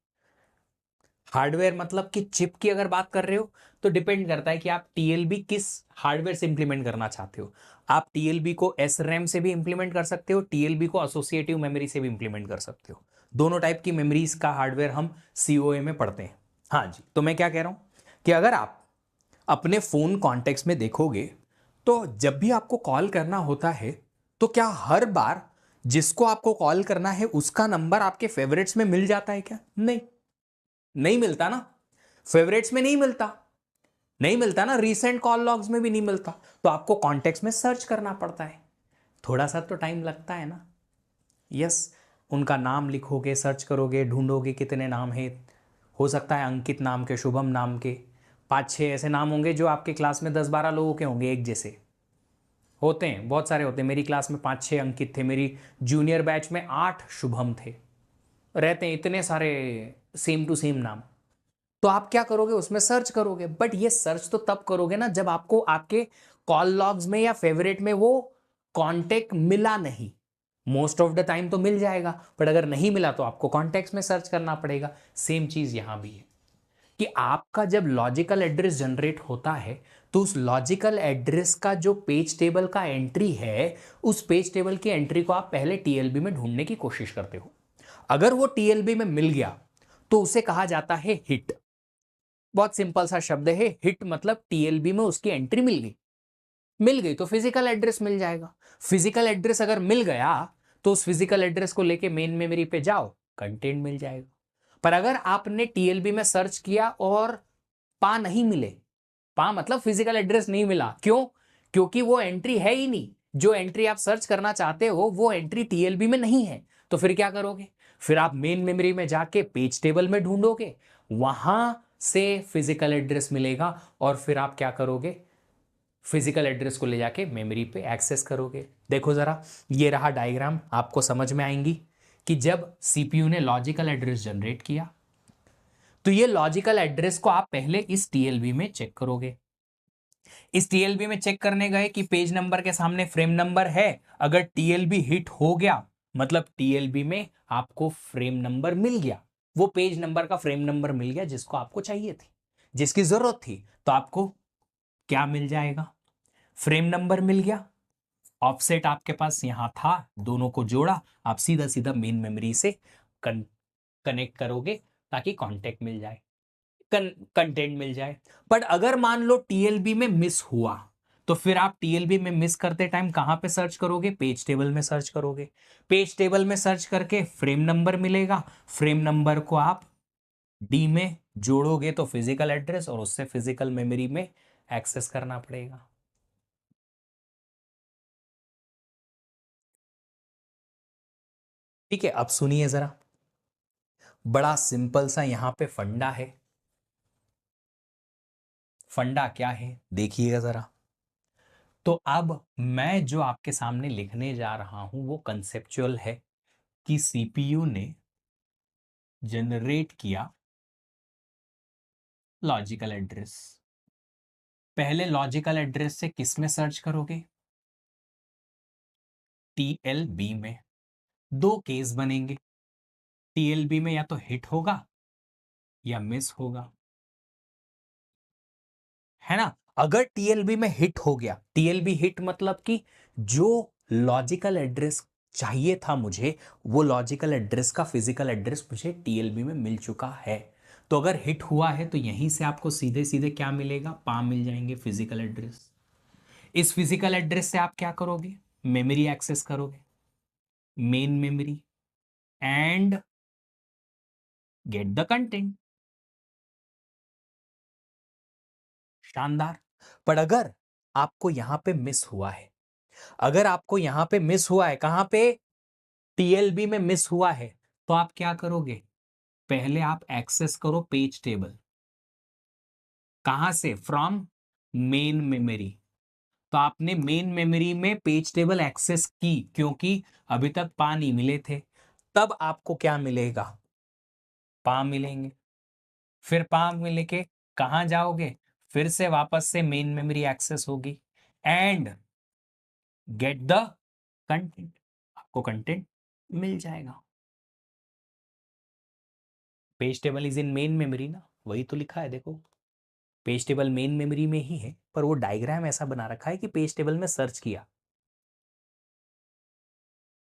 हार्डवेयर मतलब कि चिप की अगर बात कर रहे हो तो डिपेंड करता है कि आप टीएलबी किस हार्डवेयर से इंप्लीमेंट करना चाहते हो। आप टीएलबी को एस रैम से भी इंप्लीमेंट कर सकते हो, टीएलबी को एसोसिएटिव मेमोरी से भी इंप्लीमेंट कर सकते हो। दोनों टाइप की मेमोरीज का हार्डवेयर हम सीओए में पढ़ते हैं। हाँ जी, तो मैं क्या कह रहा हूं कि अगर आप अपने फोन कॉन्टेक्स्ट में देखोगे तो जब भी आपको कॉल करना होता है तो क्या हर बार जिसको आपको कॉल करना है उसका नंबर आपके फेवरेट्स में मिल जाता है क्या? नहीं, नहीं मिलता ना, फेवरेट्स में नहीं मिलता, नहीं मिलता ना, रीसेंट कॉल लॉग्स में भी नहीं मिलता, तो आपको कॉन्टेक्स्ट में सर्च करना पड़ता है, थोड़ा सा तो टाइम लगता है ना। यस, उनका नाम लिखोगे, सर्च करोगे, ढूंढोगे कितने नाम है, हो सकता है अंकित नाम के, शुभम नाम के 5-6 ऐसे नाम होंगे जो आपके क्लास में 10-12 लोगों के होंगे, एक जैसे होते हैं, बहुत सारे होते हैं। मेरी क्लास में 5-6 अंकित थे, मेरी जूनियर बैच में 8 शुभम थे, रहते हैं इतने सारे सेम टू सेम नाम। तो आप क्या करोगे, उसमें सर्च करोगे, बट ये सर्च तो तब करोगे ना जब आपको आपके कॉल लॉग्स में या फेवरेट में वो कॉन्टेक्ट मिला नहीं। मोस्ट ऑफ द टाइम तो मिल जाएगा, बट अगर नहीं मिला तो आपको कॉन्टेक्ट में सर्च करना पड़ेगा। सेम चीज यहां भी है कि आपका जब लॉजिकल एड्रेस जनरेट होता है तो उस लॉजिकल एड्रेस का जो पेज टेबल का एंट्री है, उस पेज टेबल की एंट्री को आप पहले टीएलबी में ढूंढने की कोशिश करते हो। अगर वो टीएलबी में मिल गया तो उसे कहा जाता है हिट। बहुत सिंपल सा शब्द है हिट, मतलब टीएलबी में उसकी एंट्री मिल गई, मिल गई तो फिजिकल एड्रेस मिल जाएगा। फिजिकल एड्रेस अगर मिल गया तो उस फिजिकल एड्रेस को लेके मेन मेमोरी पे जाओ, कंटेंट मिल जाएगा। पर अगर आपने टीएलबी में सर्च किया और पा नहीं मिले, पा मतलब फिजिकल एड्रेस नहीं मिला, क्यों? क्योंकि वो एंट्री है ही नहीं, जो एंट्री आप सर्च करना चाहते हो वो एंट्री टीएलबी में नहीं है। तो फिर क्या करोगे, फिर आप मेन मेमोरी में जाके पेज टेबल में ढूंढोगे, वहां से फिजिकल एड्रेस मिलेगा और फिर आप क्या करोगे, फिजिकल एड्रेस को ले जाके मेमोरी पे एक्सेस करोगे। देखो जरा, ये रहा डायग्राम, आपको समझ में आएंगी कि जब सीपीयू ने लॉजिकल एड्रेस जनरेट किया तो ये लॉजिकल एड्रेस को आप पहले इस टीएलबी में चेक करोगे। इस टीएलबी में चेक करने गए कि पेज नंबर के सामने फ्रेम नंबर है, अगर टीएलबी हिट हो गया मतलब टीएलबी में आपको फ्रेम नंबर मिल गया, वो पेज नंबर का फ्रेम नंबर मिल गया जिसको आपको चाहिए थी, जिसकी जरूरत थी, तो आपको क्या मिल जाएगा, फ्रेम नंबर मिल गया। ऑफसेट आपके पास यहां था, दोनों को जोड़ा, आप सीधा सीधा मेन मेमोरी से कनेक्ट करोगे ताकि कांटेक्ट मिल जाए, कंटेंट मिल जाए। बट अगर मान लो टीएलबी में मिस हुआ तो फिर आप टीएलबी में मिस करते टाइम कहां पे सर्च करोगे, पेज टेबल में सर्च करोगे। पेज टेबल में सर्च करके फ्रेम नंबर मिलेगा, फ्रेम नंबर को आप डी में जोड़ोगे तो फिजिकल एड्रेस, और उससे फिजिकल मेमोरी में एक्सेस करना पड़ेगा। ठीक है, अब सुनिए जरा, बड़ा सिंपल सा यहां पे फंडा है। फंडा क्या है देखिएगा जरा। तो अब मैं जो आपके सामने लिखने जा रहा हूं वो कंसेप्चुअल है कि सीपीयू ने जनरेट किया लॉजिकल एड्रेस। पहले लॉजिकल एड्रेस से किस में सर्च करोगे, टीएलबी में। दो केस बनेंगे, टीएलबी में या तो हिट होगा या मिस होगा, है ना। अगर टीएलबी में हिट हो गया, टीएलबी हिट मतलब कि जो लॉजिकल एड्रेस चाहिए था मुझे, वो लॉजिकल एड्रेस का फिजिकल एड्रेस मुझे टीएलबी में मिल चुका है। तो अगर हिट हुआ है तो यहीं से आपको सीधे सीधे क्या मिलेगा, पाम मिल जाएंगे, फिजिकल एड्रेस। इस फिजिकल एड्रेस से आप क्या करोगे, मेमोरी एक्सेस करोगे, main memory, and get the content. शानदार। पर अगर आपको यहां पे मिस हुआ है, अगर आपको यहां पे मिस हुआ है, कहां पे, टीएलबी में मिस हुआ है, तो आप क्या करोगे, पहले आप एक्सेस करो पेज टेबल। कहां से, फ्रॉम मेन मेमोरी। तो आपने मेन मेमोरी में पेज टेबल एक्सेस की क्योंकि अभी तक पा नहीं मिले थे। तब आपको क्या मिलेगा, पा मिलेंगे। फिर पा मिले के कहां जाओगे, फिर से वापस से मेन मेमोरी एक्सेस होगी, एंड गेट द कंटेंट, आपको कंटेंट मिल जाएगा। Page table is in main memory ना, वही तो लिखा है देखो, पेज टेबल मेन मेमोरी में ही है, पर वो डायग्राम ऐसा बना रखा है कि पेज टेबल में सर्च किया,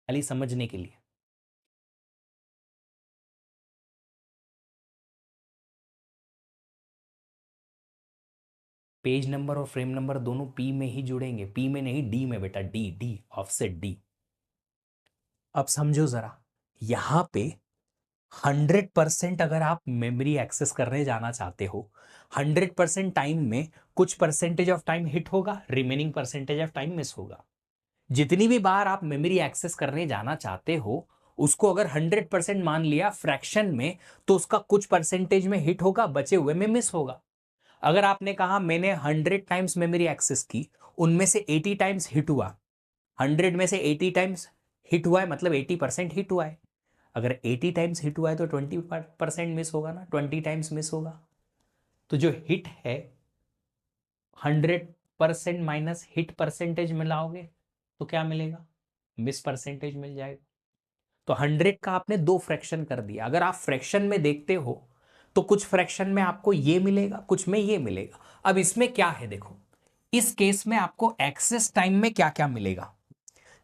खाली समझने के लिए। पेज नंबर और फ्रेम नंबर दोनों पी में ही जुड़ेंगे, पी में नहीं, डी में बेटा, डी डी ऑफसेट डी। अब समझो जरा, यहां पे 100% अगर आप मेमोरी एक्सेस करने जाना चाहते हो, 100% टाइम में कुछ परसेंटेज ऑफ टाइम हिट होगा, remaining percentage of time miss होगा। जितनी भी बार आप मेमोरी एक्सेस करने जाना चाहते हो, उसको अगर 100% मान लिया फ्रैक्शन में, तो उसका कुछ परसेंटेज में हिट होगा, बचे हुए में मिस होगा। अगर आपने कहा मैंने 100 टाइम्स मेमोरी एक्सेस की, उनमें से 80 टाइम्स हिट हुआ, 100 में से 80 टाइम्स हिट हुआ है मतलब 80% हिट हुआ है। अगर 80 टाइम्स हिट हुआ है तो 20% मिस होगा ना, 20 टाइम्स मिस होगा। तो जो हिट है 100% माइनस हिट परसेंटेज मिलाओगे तो क्या मिलेगा, मिस परसेंटेज मिल जाएगा। तो 100 का आपने दो फ्रैक्शन कर दिया। अगर आप फ्रैक्शन में देखते हो तो कुछ फ्रैक्शन में आपको ये मिलेगा, कुछ में ये मिलेगा। अब इसमें क्या है देखो, इस केस में आपको एक्सेस टाइम में क्या क्या मिलेगा।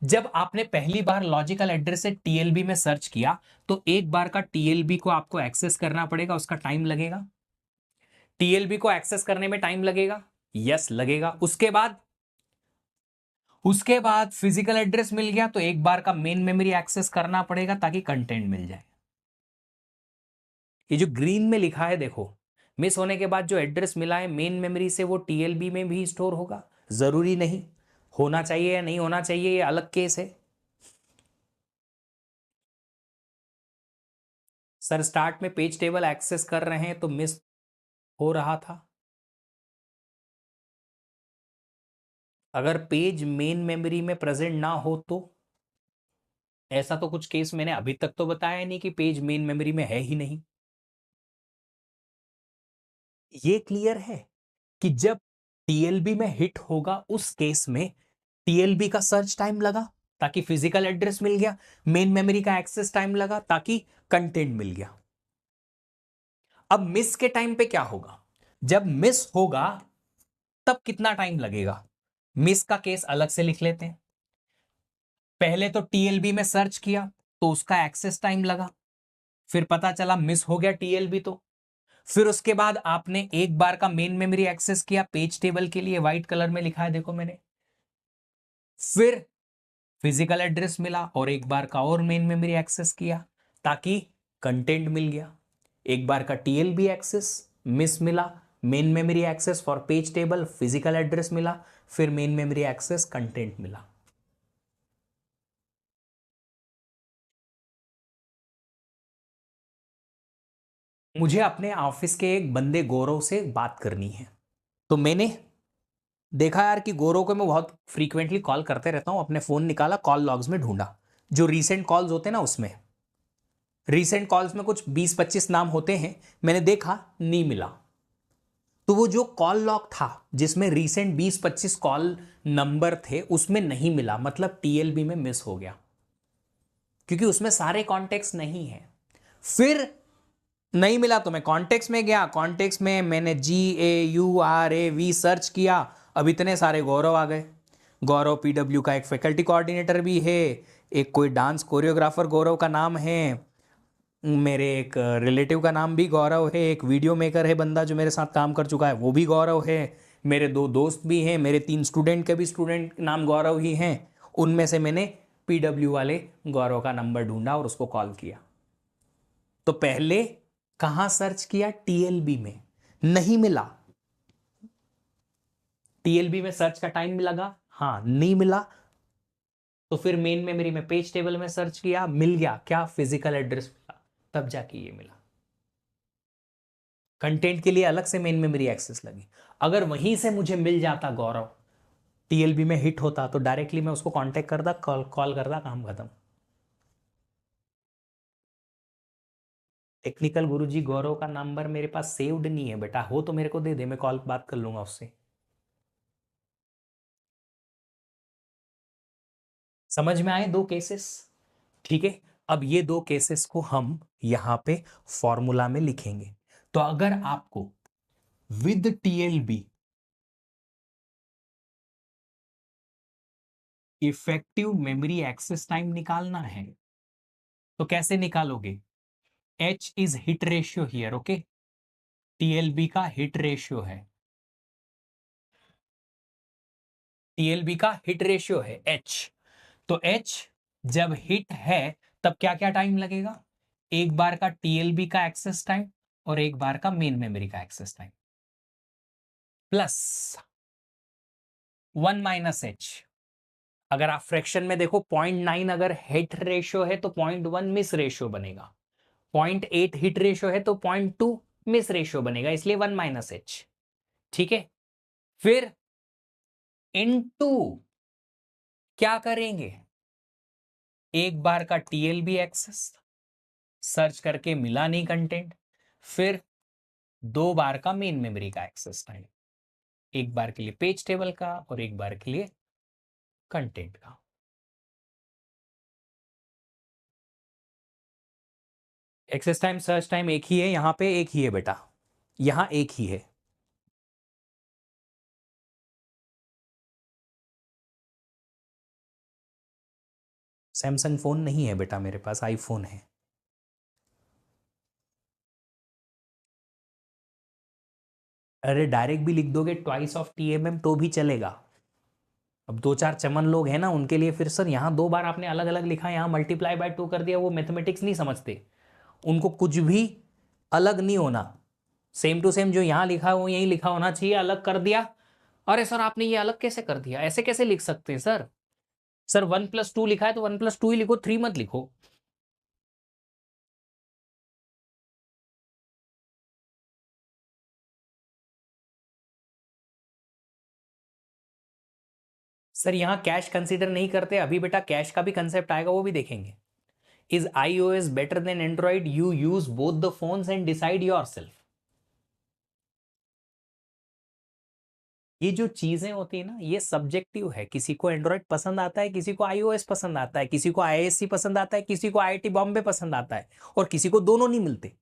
जब आपने पहली बार लॉजिकल एड्रेस से टीएलबी में सर्च किया तो एक बार का टीएलबी को आपको एक्सेस करना पड़ेगा, उसका टाइम लगेगा। टीएलबी को एक्सेस करने में टाइम लगेगा, यस लगेगा। उसके बाद फिजिकल एड्रेस मिल गया तो एक बार का मेन मेमोरी एक्सेस करना पड़ेगा ताकि कंटेंट मिल जाए। ये जो ग्रीन में लिखा है देखो, मिस होने के बाद जो एड्रेस मिला है मेन मेमोरी से, वो टीएलबी में भी स्टोर होगा, जरूरी नहीं, होना चाहिए या नहीं होना चाहिए ये अलग केस है। सर स्टार्ट में पेज टेबल एक्सेस कर रहे हैं तो मिस हो रहा था। अगर पेज मेन मेमोरी में प्रेजेंट ना हो तो ऐसा तो कुछ केस मैंने अभी तक तो बताया नहीं कि पेज मेन मेमोरी में है ही नहीं। ये क्लियर है कि जब टीएलबी में हिट होगा उस केस में टीएलबी का सर्च टाइम लगा ताकि फिजिकल एड्रेस मिल गया, मेन मेमोरी का एक्सेस टाइम लगा ताकि कंटेंट मिल गया। अब मिस के टाइम पे क्या होगा? जब मिस होगा तब कितना टाइम लगेगा? मिस का केस अलग से लिख लेते हैं। पहले तो टीएलबी में सर्च किया तो उसका एक्सेस टाइम लगा, फिर पता चला मिस हो गया टीएलबी, तो फिर उसके बाद आपने एक बार का मेन मेमोरी एक्सेस किया पेज टेबल के लिए, व्हाइट कलर में लिखा है देखो मैंने, फिर फिजिकल एड्रेस मिला और एक बार का और मेन मेमोरी एक्सेस किया ताकि कंटेंट मिल गया। एक बार का टीएलबी एक्सेस, मिस मिला, main memory access for page table, physical address मिला, फिर मेन मेमोरी एक्सेस, कंटेंट मिला। मुझे अपने ऑफिस के एक बंदे गौरव से बात करनी है, तो मैंने देखा यार कि गौरव को मैं बहुत फ्रीक्वेंटली कॉल करते रहता हूं, अपने फोन निकाला, कॉल लॉग्स में ढूंढा, जो रीसेंट कॉल्स होते हैं ना उसमें, रीसेंट कॉल्स में कुछ 20-25 नाम होते हैं, मैंने देखा नहीं मिला। तो वो जो कॉल लॉग था जिसमें रीसेंट 20-25 कॉल नंबर थे उसमें नहीं मिला, मतलब टीएलबी में मिस हो गया क्योंकि उसमें सारे कॉन्टेक्ट्स नहीं है। फिर नहीं मिला तो मैं कॉन्टेक्ट्स में गया, कॉन्टेक्ट्स में मैंने GAURAV सर्च किया, अब इतने सारे गौरव आ गए। गौरव पीडब्ल्यू का एक फैकल्टी कोऑर्डिनेटर भी है, एक कोई डांस कोरियोग्राफर गौरव का नाम है, मेरे एक रिलेटिव का नाम भी गौरव है, एक वीडियो मेकर है बंदा जो मेरे साथ काम कर चुका है वो भी गौरव है, मेरे 2 दोस्त भी हैं, मेरे 3 स्टूडेंट के भी स्टूडेंट नाम गौरव ही हैं। उनमें से मैंने पीडब्ल्यू वाले गौरव का नंबर ढूंढा और उसको कॉल किया। तो पहले कहां सर्च किया? टीएलबी में, नहीं मिला। टीएलबी में सर्च का टाइम लगा, हाँ नहीं मिला, तो फिर मेन मेमोरी में पेज टेबल में सर्च किया, मिल गया, क्या? फिजिकल एड्रेस मिला, तब जाके ये मिला। कंटेंट के लिए अलग से मेन मेमोरी एक्सेस लगी। अगर वहीं से मुझे मिल जाता गौरव, टीएलबी में हिट होता, तो डायरेक्टली मैं उसको कांटेक्ट करता, कॉल करता, काम खत्म। टेक्निकल गुरुजी गौरव का नंबर मेरे पास सेव्ड नहीं है बेटा, हो तो मेरे को दे दे, मैं कॉल बात कर लूंगा उससे। समझ में आए 2 केसेस? ठीक है, अब ये 2 केसेस को हम यहां पे फॉर्मूला में लिखेंगे। तो अगर आपको with TLB effective memory access time निकालना है तो कैसे निकालोगे? H is hit ratio here, okay, TLB का हिट रेशियो है, टीएलबी का हिट रेशियो है H। तो H जब हिट है तब क्या क्या टाइम लगेगा? एक बार का टीएलबी का एक्सेस टाइम और एक बार का मेन मेमोरी का एक्सेस टाइम, प्लस 1 - H। अगर आप फ्रैक्शन में देखो 0.9 अगर हिट रेशियो है तो 0.1 मिस रेशियो बनेगा, 0.8 हिट रेशियो है तो 0.2 मिस रेशियो बनेगा, इसलिए 1 - H। ठीक है, फिर इनटू क्या करेंगे? एक बार का टीएलबी एक्सेस, सर्च करके मिला नहीं कंटेंट, फिर 2 बार का मेन मेमोरी का एक्सेस टाइम, एक बार के लिए पेज टेबल का और एक बार के लिए कंटेंट का। एक्सेस टाइम सर्च टाइम एक ही है, यहां पे एक ही है बेटा, यहां एक ही है। सैमसंग फोन नहीं है बेटा मेरे पास, आईफोन है। अरे डायरेक्ट भी लिख दोगे ट्वाइस ऑफ टीएमएम तो भी चलेगा। अब 2-4 चमन लोग हैं ना, उनके लिए फिर सर यहाँ 2 बार आपने अलग अलग लिखा, यहाँ ×2 कर दिया, वो मैथमेटिक्स नहीं समझते, उनको कुछ भी अलग नहीं होना, सेम टू सेम जो यहाँ लिखा है वो यही लिखा होना चाहिए, अलग कर दिया, अरे सर आपने ये अलग कैसे कर दिया, ऐसे कैसे लिख सकते हैं सर? सर 1+2 लिखा है तो 1+2 ही लिखो, 3 मत लिखो। सर यहाँ कैश कंसीडर नहीं करते, अभी बेटा कैश का भी कंसेप्ट आएगा, वो भी देखेंगे. Is iOS better than Android? You use both the phones and decide yourself. ये जो चीजें होती है ना, ये सब्जेक्टिव है. किसी को एंड्रॉइड पसंद आता है, किसी को iOS पसंद आता है, किसी को IISc पसंद आता है, किसी को IIT बॉम्बे पसंद आता है, और किसी को दोनों नहीं मिलते,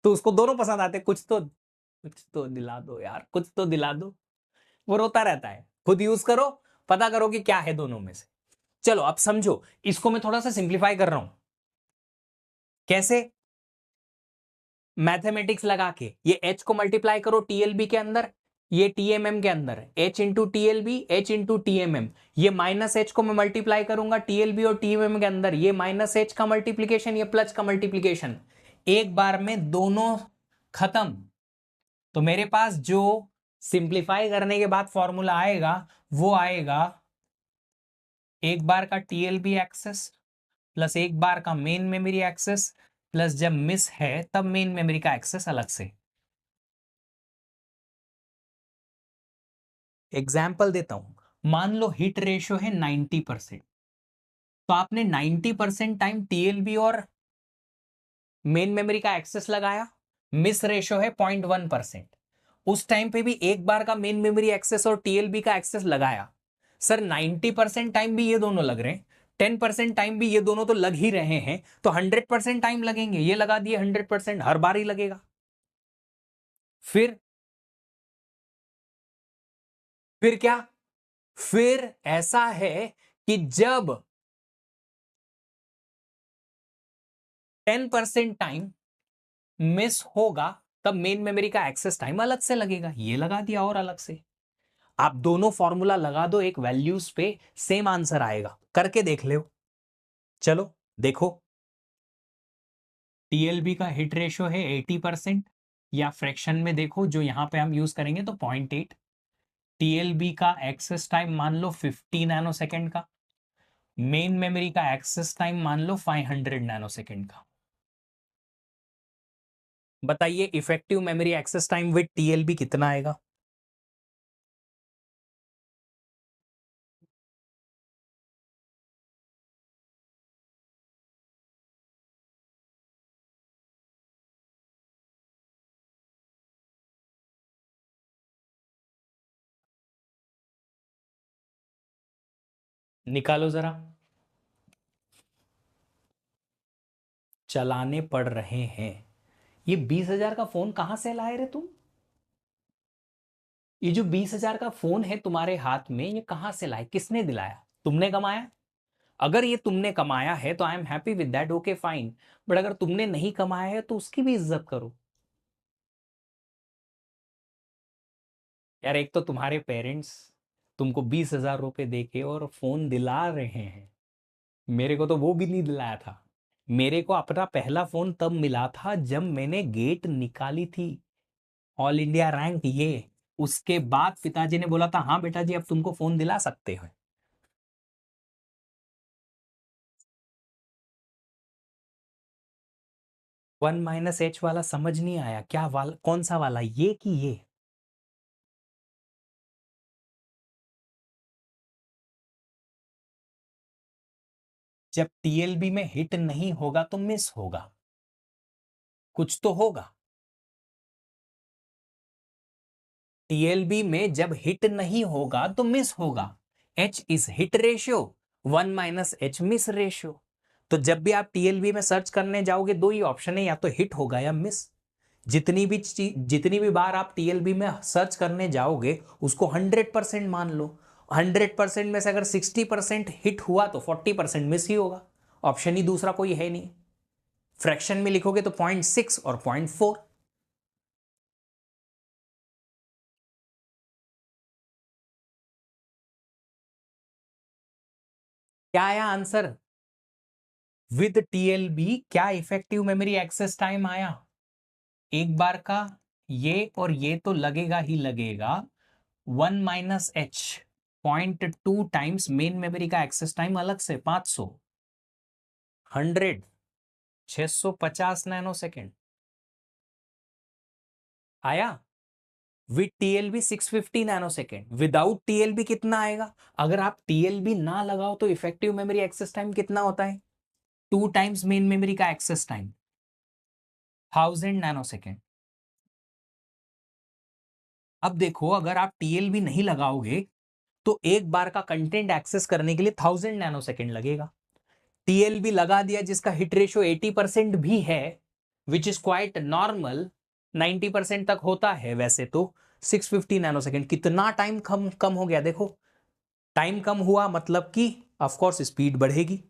तो उसको दोनों पसंद आते. कुछ तो दिला दो यार, कुछ तो दिला दो. वो रोता रहता है. खुद यूज करो, पता करो कि क्या है दोनों में से. चलो अब समझो, इसको मैं थोड़ा सा सिंप्लीफाई कर रहा हूं. कैसे? मैथमेटिक्स लगा के ये h को मल्टीप्लाई करो टीएलबी के अंदर, ये टीएमएम के अंदर, h into TLB, h into TMM. ये माइनस h को मैं मल्टीप्लाई करूंगा टीएलबी और टीएमएम के अंदर, ये माइनस h का मल्टीप्लीकेशन, ये प्लस का मल्टीप्लीकेशन. एक बार में दोनों खत्म. तो मेरे पास जो सिंप्लीफाई करने के बाद फॉर्मूला आएगा, वो आएगा एक बार का टीएलबी एक्सेस प्लस एक बार का मेन मेमोरी एक्सेस, प्लस जब मिस है तब मेन मेमोरी का एक्सेस अलग से. एग्जाम्पल देता हूं. मान लो हिट रेशियो है 90%, तो आपने 90% टाइम टीएलबी और मेन मेमोरी का एक्सेस लगाया. मिस रेशियो है 0.1%. उस टाइम पे भी एक बार का मेन मेमोरी एक्सेस और टीएलबी का एक्सेस लगाया. सर 90% टाइम भी ये दोनों लग रहे हैं, 10% टाइम भी ये दोनों तो लग ही रहे हैं, तो 100% टाइम लगेंगे. ये लगा दिए 100%, हर बार ही लगेगा. फिर क्या? फिर ऐसा है कि जब 10% टाइम मिस होगा, तब मेन मेमोरी का एक्सेस टाइम अलग से लगेगा. ये लगा दिया और अलग से. आप दोनों फॉर्मूला लगा दो एक वैल्यूज पे, सेम आंसर आएगा. करके देख लो. चलो देखो. टीएलबी का हिट रेशियो है 80%, या फ्रैक्शन में देखो जो यहां पे हम यूज करेंगे तो 0.8. टीएलबी का एक्सेस टाइम मान लो 50 नैनो सेकेंड का, मेन मेमोरी का एक्सेस टाइम मान लो 500 नैनो सेकेंड का. बताइए effective memory access time with TLB कितना आएगा? निकालो जरा. चलाने पड़ रहे हैं. ये 20,000 का फोन कहां से लाए रे तुम? ये जो 20,000 का फोन है तुम्हारे हाथ में, ये कहां से लाए? किसने दिलाया? तुमने कमाया? अगर ये तुमने कमाया है तो I am happy with that, okay fine. But अगर तुमने नहीं कमाया है तो उसकी भी इज्जत करो यार. एक तो तुम्हारे पेरेंट्स तुमको 20,000 रुपए दे के और फोन दिला रहे हैं. मेरे को तो वो भी नहीं दिलाया था. मेरे को अपना पहला फोन तब मिला था जब मैंने गेट निकाली थी, ऑल इंडिया रैंक ये. उसके बाद पिताजी ने बोला था हाँ बेटा जी अब तुमको फोन दिला सकते हो. 1 - h वाला समझ नहीं आया. क्या वाला? कौन सा वाला? ये कि ये? जब टीएलबी में हिट नहीं होगा तो मिस होगा. कुछ तो होगा. टीएलबी में जब हिट नहीं होगा तो मिस होगा. H is hit ratio, 1 - h miss ratio. तो जब भी आप टीएलबी में सर्च करने जाओगे, दो ही ऑप्शन है, या तो हिट होगा या मिस. जितनी भी बार आप टीएलबी में सर्च करने जाओगे उसको 100% मान लो. 100% में से अगर 60% हिट हुआ तो 40% मिस ही होगा. ऑप्शन ही दूसरा कोई है नहीं. फ्रैक्शन में लिखोगे तो 0.6 और 0.4. क्या आया आंसर? विद टीएलबी क्या इफेक्टिव मेमोरी एक्सेस टाइम आया? एक बार का ये और ये तो लगेगा ही लगेगा. 1 - h 0.2 टाइम्स मेन मेमोरी का एक्सेस टाइम अलग से 500, 100, 650 नैनो सेकेंड. आया? With TLB 650 nano second, without TLB कितना आएगा? अगर आप टीएलबी ना लगाओ तो इफेक्टिव मेमोरी एक्सेस टाइम कितना होता है? 2 टाइम्स मेन मेमोरी का एक्सेस टाइम, 1000 नैनो सेकेंड। अब देखो, अगर आप टीएलबी नहीं लगाओगे तो एक बार का कंटेंट एक्सेस करने के लिए 1000 नैनो सेकेंड लगेगा। टीएलबी लगा दिया जिसका हिट रेशियो 80% भी है, विच इज क्वाइट नॉर्मल, 90% तक होता है वैसे तो, 650 नैनो सेकेंड, कितना टाइम कम कम हो गया देखो। टाइम कम हुआ मतलब कि ऑफकोर्स स्पीड बढ़ेगी।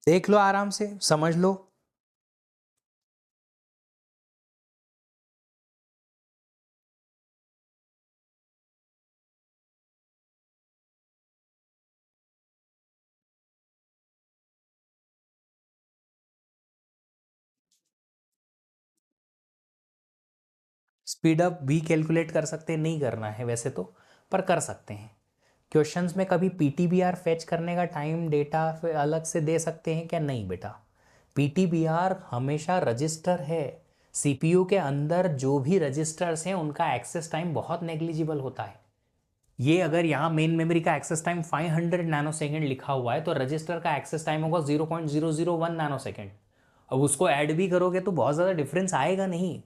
देख लो, आराम से समझ लो। स्पीड अप भी कैलकुलेट कर सकते हैं, नहीं करना है वैसे तो, पर कर सकते हैं। क्वेश्चंस में कभी पीटीबीआर फेच करने का टाइम डेटा अलग से दे सकते हैं क्या? नहीं बेटा, पीटीबीआर हमेशा रजिस्टर है। सीपीयू के अंदर जो भी रजिस्टर्स हैं उनका एक्सेस टाइम बहुत नेग्लिजिबल होता है। ये अगर यहाँ मेन मेमोरी का एक्सेस टाइम 500 नैनो सेकेंड लिखा हुआ है तो रजिस्टर का एक्सेस टाइम होगा 0.001 नैनो सेकेंड। अब उसको ऐड भी करोगे तो बहुत ज़्यादा डिफरेंस आएगा नहीं,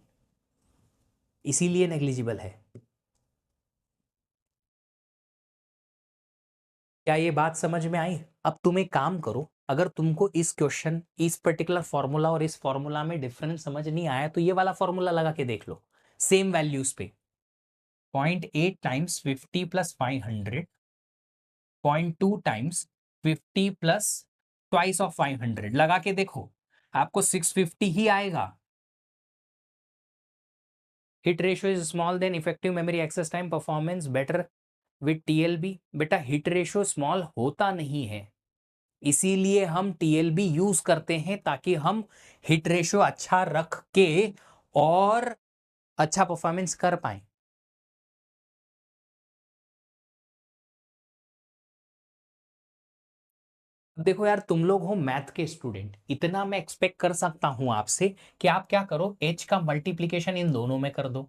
इसीलिए नेग्लिजिबल है। क्या ये बात समझ में आई? अब तुम एक काम करो, अगर तुमको इस क्वेश्चन, इस पर्टिकुलर फॉर्मूला और इस फॉर्मूला में डिफरेंस समझ नहीं आया तो ये वाला फॉर्मूला लगा के देख लो, सेम वैल्यूज पे। 0.8 times 50 plus 500, 0.2 times 50 plus twice of 500 लगा के देखो, आपको 650 ही आएगा। Hit ratio is small then effective memory access time, performance better with TLB. बेटा हिट रेशियो स्मॉल होता नहीं है, इसीलिए हम टीएलबी यूज करते हैं ताकि हम हिट रेशियो अच्छा रख के और अच्छा परफॉर्मेंस कर पाए। देखो यार, तुम लोग हो मैथ के स्टूडेंट, इतना मैं एक्सपेक्ट कर सकता हूं आपसे कि आप क्या करो, एच का मल्टीप्लीकेशन इन दोनों में कर दो,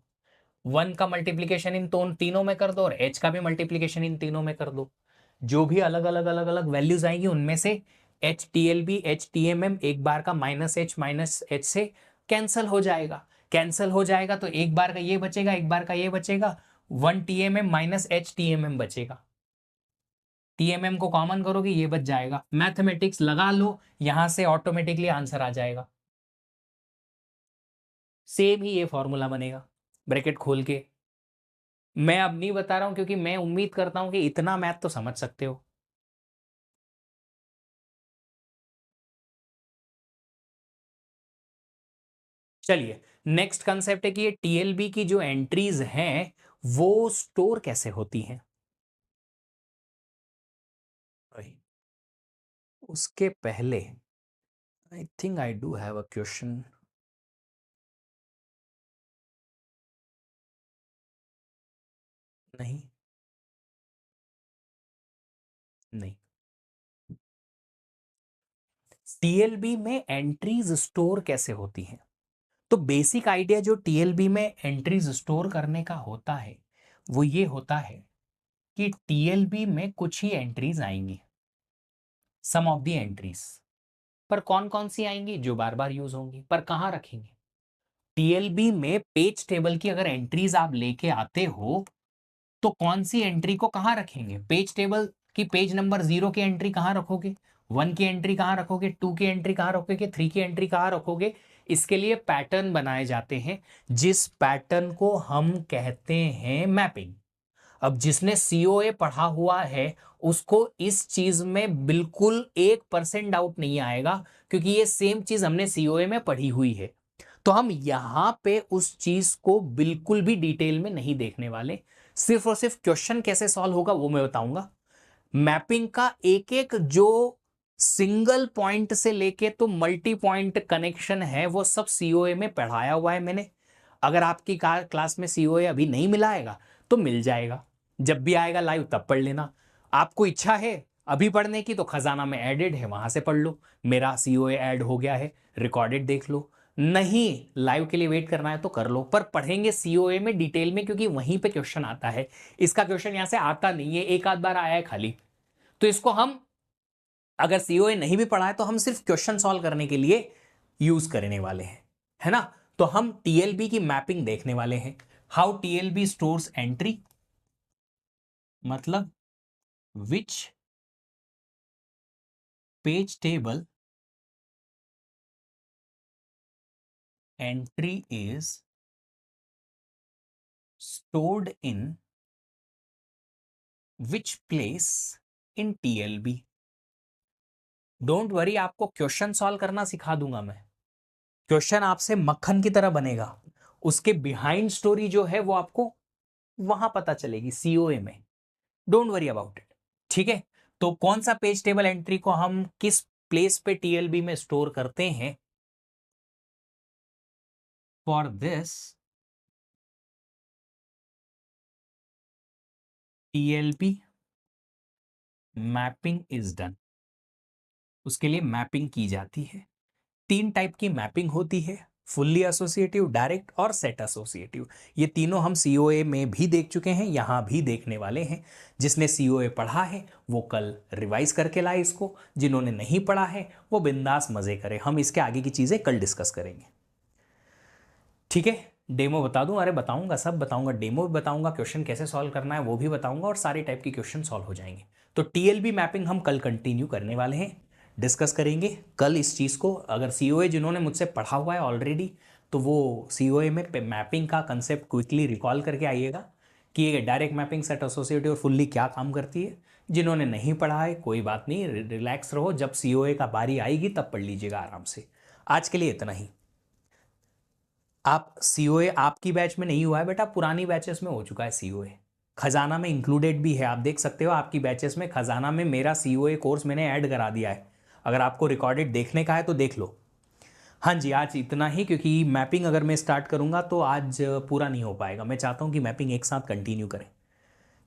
1 का मल्टीप्लीकेशन इन तीनों में कर दो और एच का भी मल्टीप्लीकेशन इन तीनों में कर दो। जो भी अलग अलग अलग अलग वैल्यूज आएंगी उनमें से H T L B H T M M एक बार का माइनस एच से कैंसल हो जाएगा। कैंसल हो जाएगा तो एक बार का ये बचेगा, एक बार का ये बचेगा, 1 TMM माइनस एच टी एम एम बचेगा। टीएमएम को कॉमन करोगे ये बच जाएगा। मैथमेटिक्स लगा लो, यहां से ऑटोमेटिकली आंसर आ जाएगा। सेम ही ये फॉर्मूला बनेगा ब्रैकेट खोल के। मैं अब नहीं बता रहा हूं क्योंकि मैं उम्मीद करता हूं कि इतना मैथ तो समझ सकते हो। चलिए, नेक्स्ट कंसेप्ट है कि ये टीएलबी की जो एंट्रीज हैं वो स्टोर कैसे होती हैं। वही। उसके पहले I think I do have a question. नहीं, नहीं, टीएलबी में एंट्रीज स्टोर कैसे होती हैं? तो बेसिक आइडिया जो टीएलबी में एंट्रीज स्टोर करने का होता है वो ये होता है कि टीएलबी में कुछ ही एंट्रीज आएंगी, सम ऑफ द एंट्रीज, पर कौन कौन सी आएंगी? जो बार बार यूज होंगी। पर कहाँ रखेंगे? टीएलबी में पेज टेबल की अगर एंट्रीज आप लेके आते हो तो कौन सी एंट्री को कहाँ रखेंगे? पेज टेबल की पेज नंबर 0 की एंट्री कहाँ रखोगे? 1 की एंट्री कहाँ रखोगे? 2 की एंट्री कहाँ रखोगे? 3 की एंट्री कहाँ रखोगे? इसके लिए पैटर्न बनाए जाते हैं, जिस पैटर्न को हम कहते हैं मैपिंग। अब जिसने सीओए पढ़ा हुआ है उसको इस चीज में बिल्कुल 1% डाउट नहीं आएगा, क्योंकि ये सेम चीज हमने सीओए में पढ़ी हुई है। तो हम यहां पे उस चीज को बिल्कुल भी डिटेल में नहीं देखने वाले, सिर्फ और सिर्फ क्वेश्चन कैसे सॉल्व होगा वो मैं बताऊंगा। मैपिंग का एक एक जो सिंगल पॉइंट से लेके तो मल्टी पॉइंट कनेक्शन है, वो सब सीओए में पढ़ाया हुआ है मैंने। अगर आपकी क्लास में सीओए अभी नहीं मिलाएगा तो मिल जाएगा, जब भी आएगा लाइव तब पढ़ लेना। आपको इच्छा है अभी पढ़ने की तो खजाना में एडेड है, वहां से पढ़ लो, मेरा सीओए ऐड हो गया है, रिकॉर्डेड देख लो। नहीं लाइव के लिए वेट करना है तो कर लो, पर पढ़ेंगे सीओए में डिटेल में, क्योंकि वहीं पे क्वेश्चन आता है। इसका क्वेश्चन यहां से आता नहीं है, एक आध बार आया है खाली, तो इसको हम अगर सीओए नहीं भी पढ़ा है तो हम सिर्फ क्वेश्चन सॉल्व करने के लिए यूज करने वाले हैं, है ना। तो हम टीएलबी की मैपिंग देखने वाले हैं। हाउ टीएलबी स्टोर्स एंट्री, मतलब which page table entry is stored in which place in TLB. Don't worry, आपको क्वेश्चन सॉल्व करना सिखा दूंगा मैं। क्वेश्चन आपसे मक्खन की तरह बनेगा, उसके बिहाइंड स्टोरी जो है वो आपको वहां पता चलेगी सीओए में। डोंट वरी अबाउट इट, ठीक है। तो कौन सा पेज टेबल एंट्री को हम किस प्लेस पे टीएलबी में स्टोर करते हैं, for this TLB mapping is done. उसके लिए मैपिंग की जाती है। 3 टाइप की मैपिंग होती है, फुल्ली एसोसिएटिव, डायरेक्ट और सेट एसोसिएटिव। ये तीनों हम सीओए में भी देख चुके हैं, यहां भी देखने वाले हैं। जिसने सीओए पढ़ा है वो कल रिवाइज करके लाए इसको, जिन्होंने नहीं पढ़ा है वो बिंदास मजे करें, हम इसके आगे की चीजें कल डिस्कस करेंगे, ठीक है। डेमो बता दूं, अरे बताऊंगा, सब बताऊंगा, डेमो भी बताऊंगा, क्वेश्चन कैसे सॉल्व करना है वो भी बताऊंगा, और सारे टाइप के क्वेश्चन सॉल्व हो जाएंगे। तो टीएलबी मैपिंग हम कल कंटिन्यू करने वाले हैं, डिस्कस करेंगे कल इस चीज़ को। अगर सीओए जिन्होंने मुझसे पढ़ा हुआ है ऑलरेडी, तो वो सीओए में मैपिंग का कंसेप्ट क्विकली रिकॉल करके आइएगा कि ये डायरेक्ट मैपिंग, सेट एसोसिएटिव और फुल्ली क्या काम करती है। जिन्होंने नहीं पढ़ा है कोई बात नहीं, रिलैक्स रहो, जब सीओए का बारी आएगी तब पढ़ लीजिएगा आराम से। आज के लिए इतना ही। आप सीओए आपकी बैच में नहीं हुआ है बेटा, पुरानी बैचेस में हो चुका है सीओए, खजाना में इंक्लूडेड भी है, आप देख सकते हो आपकी बैचेस में खजाना में मेरा सीओए कोर्स मैंने ऐड करा दिया है। अगर आपको रिकॉर्डेड देखने का है तो देख लो। हाँ जी, आज इतना ही, क्योंकि मैपिंग अगर मैं स्टार्ट करूंगा तो आज पूरा नहीं हो पाएगा। मैं चाहता हूँ कि मैपिंग एक साथ कंटिन्यू करें,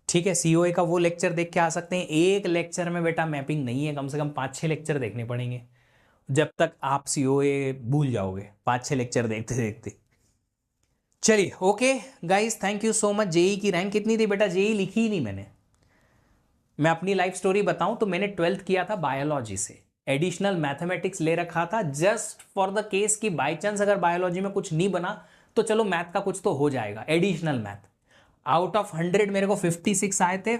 ठीक है। सीओए का वो लेक्चर देख के आ सकते हैं, एक लेक्चर में बेटा मैपिंग नहीं है, कम से कम 5-6 लेक्चर देखने पड़ेंगे, जब तक आप सीओए भूल जाओगे 5-6 लेक्चर देखते देखते। चलिए okay guys, thank you so much. JEE की रैंक कितनी थी बेटा, जेई लिखी ही नहीं मैंने। मैं अपनी लाइफ स्टोरी बताऊं तो मैंने 12th किया था बायोलॉजी से, एडिशनल मैथमेटिक्स ले रखा था, जस्ट फॉर द केस कि बाई चांस अगर बायोलॉजी में कुछ नहीं बना तो चलो मैथ का कुछ तो हो जाएगा, एडिशनल मैथ। आउट ऑफ 100 मेरे को 56 आए थे,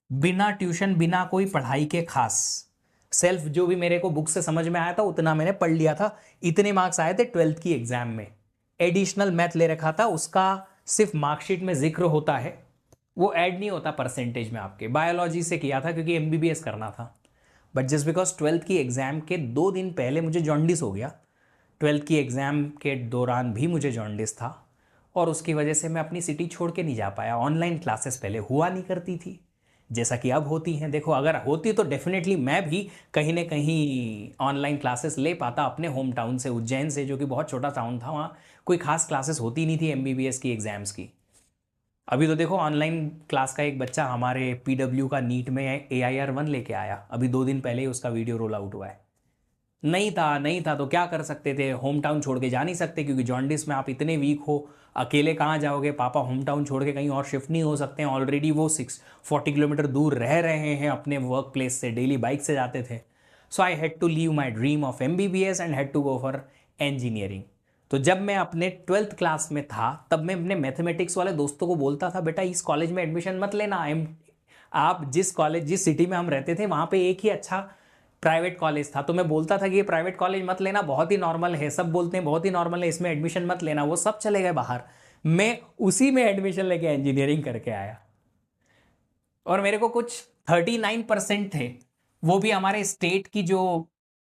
बिना ट्यूशन बिना कोई पढ़ाई के, खास सेल्फ जो भी मेरे को बुक से समझ में आया था उतना मैंने पढ़ लिया था, इतने मार्क्स आए थे 12th की एग्जाम में। एडिशनल मैथ ले रखा था, उसका सिर्फ मार्कशीट में जिक्र होता है, वो ऐड नहीं होता परसेंटेज में आपके। बायोलॉजी से किया था क्योंकि एमबीबीएस करना था, बट जस्ट बिकॉज 12th की एग्जाम के 2 दिन पहले मुझे जॉन्डिस हो गया। 12th की एग्जाम के दौरान भी मुझे जॉन्डिस था, और उसकी वजह से मैं अपनी सिटी छोड़ के नहीं जा पाया। ऑनलाइन क्लासेस पहले हुआ नहीं करती थी जैसा कि अब होती हैं। देखो अगर होती तो डेफिनेटली मैं भी कहीं ना कहीं ऑनलाइन क्लासेस ले पाता अपने होम टाउन से, उज्जैन से, जो कि बहुत छोटा टाउन था, वहाँ कोई खास क्लासेस होती नहीं थी एमबीबीएस की एग्जाम्स की। अभी तो देखो ऑनलाइन क्लास का एक बच्चा हमारे पीडब्ल्यू का नीट में AIR 1 लेके आया, अभी 2 दिन पहले ही उसका वीडियो रोल आउट हुआ है। नहीं था तो क्या कर सकते थे, होम टाउन छोड़ के जा नहीं सकते, क्योंकि जॉन्डिस में आप इतने वीक हो, अकेले कहाँ जाओगे, पापा होम टाउन छोड़ के कहीं और शिफ्ट नहीं हो सकते हैं, ऑलरेडी वो 40 किलोमीटर दूर रह रहे हैं अपने वर्क प्लेस से, डेली बाइक से जाते थे। So I had to leave my dream of MBBS and had to go for engineering. तो जब मैं अपने 12th क्लास में था तब मैं अपने मैथमेटिक्स वाले दोस्तों को बोलता था, बेटा इस कॉलेज में एडमिशन मत लेना, आप जिस सिटी में हम रहते थे वहाँ पे एक ही अच्छा प्राइवेट कॉलेज था, तो मैं बोलता था कि ये प्राइवेट कॉलेज मत लेना, बहुत ही नॉर्मल है, सब बोलते हैं बहुत ही नॉर्मल है, इसमें एडमिशन मत लेना। वो सब चले गए बाहर, मैं उसी में एडमिशन लेके इंजीनियरिंग करके आया, और मेरे को कुछ 39% थे, वो भी हमारे स्टेट की जो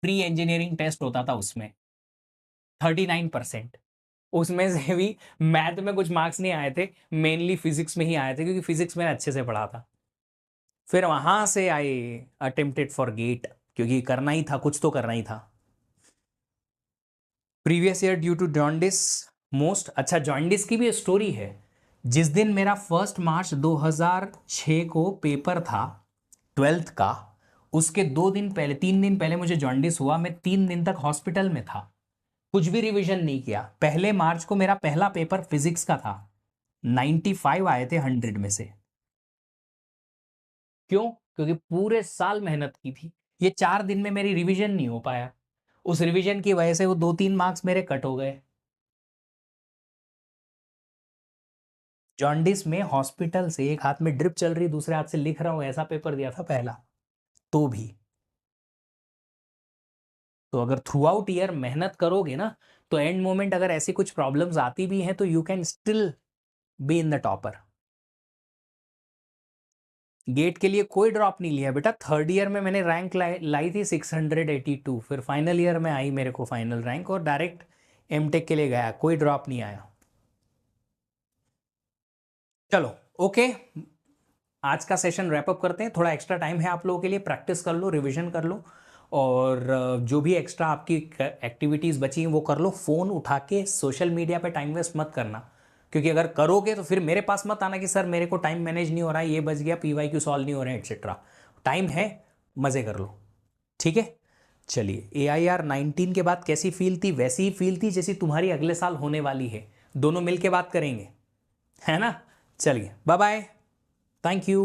प्री इंजीनियरिंग टेस्ट होता था उसमें 39%। उसमें से भी मैथ में कुछ मार्क्स नहीं आए थे, मेनली फिजिक्स में ही आए थे, क्योंकि फिजिक्स मैंने अच्छे से पढ़ा था। फिर वहां से आई अटेम्प्टेड फॉर गेट, क्योंकि करना ही था, कुछ तो करना ही था। Previous year due to jaundice most. अच्छा, जॉन्डिस की भी स्टोरी है। जिस दिन मेरा 1 मार्च 2006 को पेपर था 12th का, उसके 2 दिन पहले, 3 दिन पहले मुझे जॉन्डिस हुआ। मैं 3 दिन तक हॉस्पिटल में था, कुछ भी रिवीजन नहीं किया। 1 मार्च को मेरा पहला पेपर फिजिक्स का था, 95 आए थे 100 में से। क्यों? क्योंकि पूरे साल मेहनत की थी। ये 4 दिन में मेरी रिवीजन नहीं हो पाया, उस रिवीजन की वजह से वो 2-3 मार्क्स मेरे कट हो गए। जॉन्डिस में हॉस्पिटल से एक हाथ में ड्रिप चल रही, दूसरे हाथ से लिख रहा हूं, ऐसा पेपर दिया था पहला। तो भी तो अगर थ्रू आउट ईयर मेहनत करोगे ना, तो एंड मोमेंट अगर ऐसी कुछ प्रॉब्लम्स आती भी हैं तो you can still be in the topper. GATE के लिए कोई ड्रॉप नहीं लिया बेटा। 3rd ईयर में मैंने रैंक लाई थी 682, फिर फाइनल ईयर में आई मेरे को फाइनल रैंक, और डायरेक्ट एमटेक के लिए गया, कोई ड्रॉप नहीं आया। चलो ओके, आज का सेशन रैपअप करते हैं। थोड़ा एक्स्ट्रा टाइम है आप लोगों के लिए, प्रैक्टिस कर लो, रिवीजन कर लो, और जो भी एक्स्ट्रा आपकी एक्टिविटीज़ बची हैं वो कर लो। फ़ोन उठा के सोशल मीडिया पे टाइम वेस्ट मत करना, क्योंकि अगर करोगे तो फिर मेरे पास मत आना कि सर मेरे को टाइम मैनेज नहीं हो रहा है, ये बच गया, PYQ सॉल्व नहीं हो रहे हैं, एटसेट्रा। टाइम है, मज़े कर लो, ठीक है। चलिए, AIR 19 के बाद कैसी फील थी? वैसी ही फील थी जैसी तुम्हारी अगले साल होने वाली है। दोनों मिल के बात करेंगे, है ना। चलिए, बाय बाय, थैंक यू।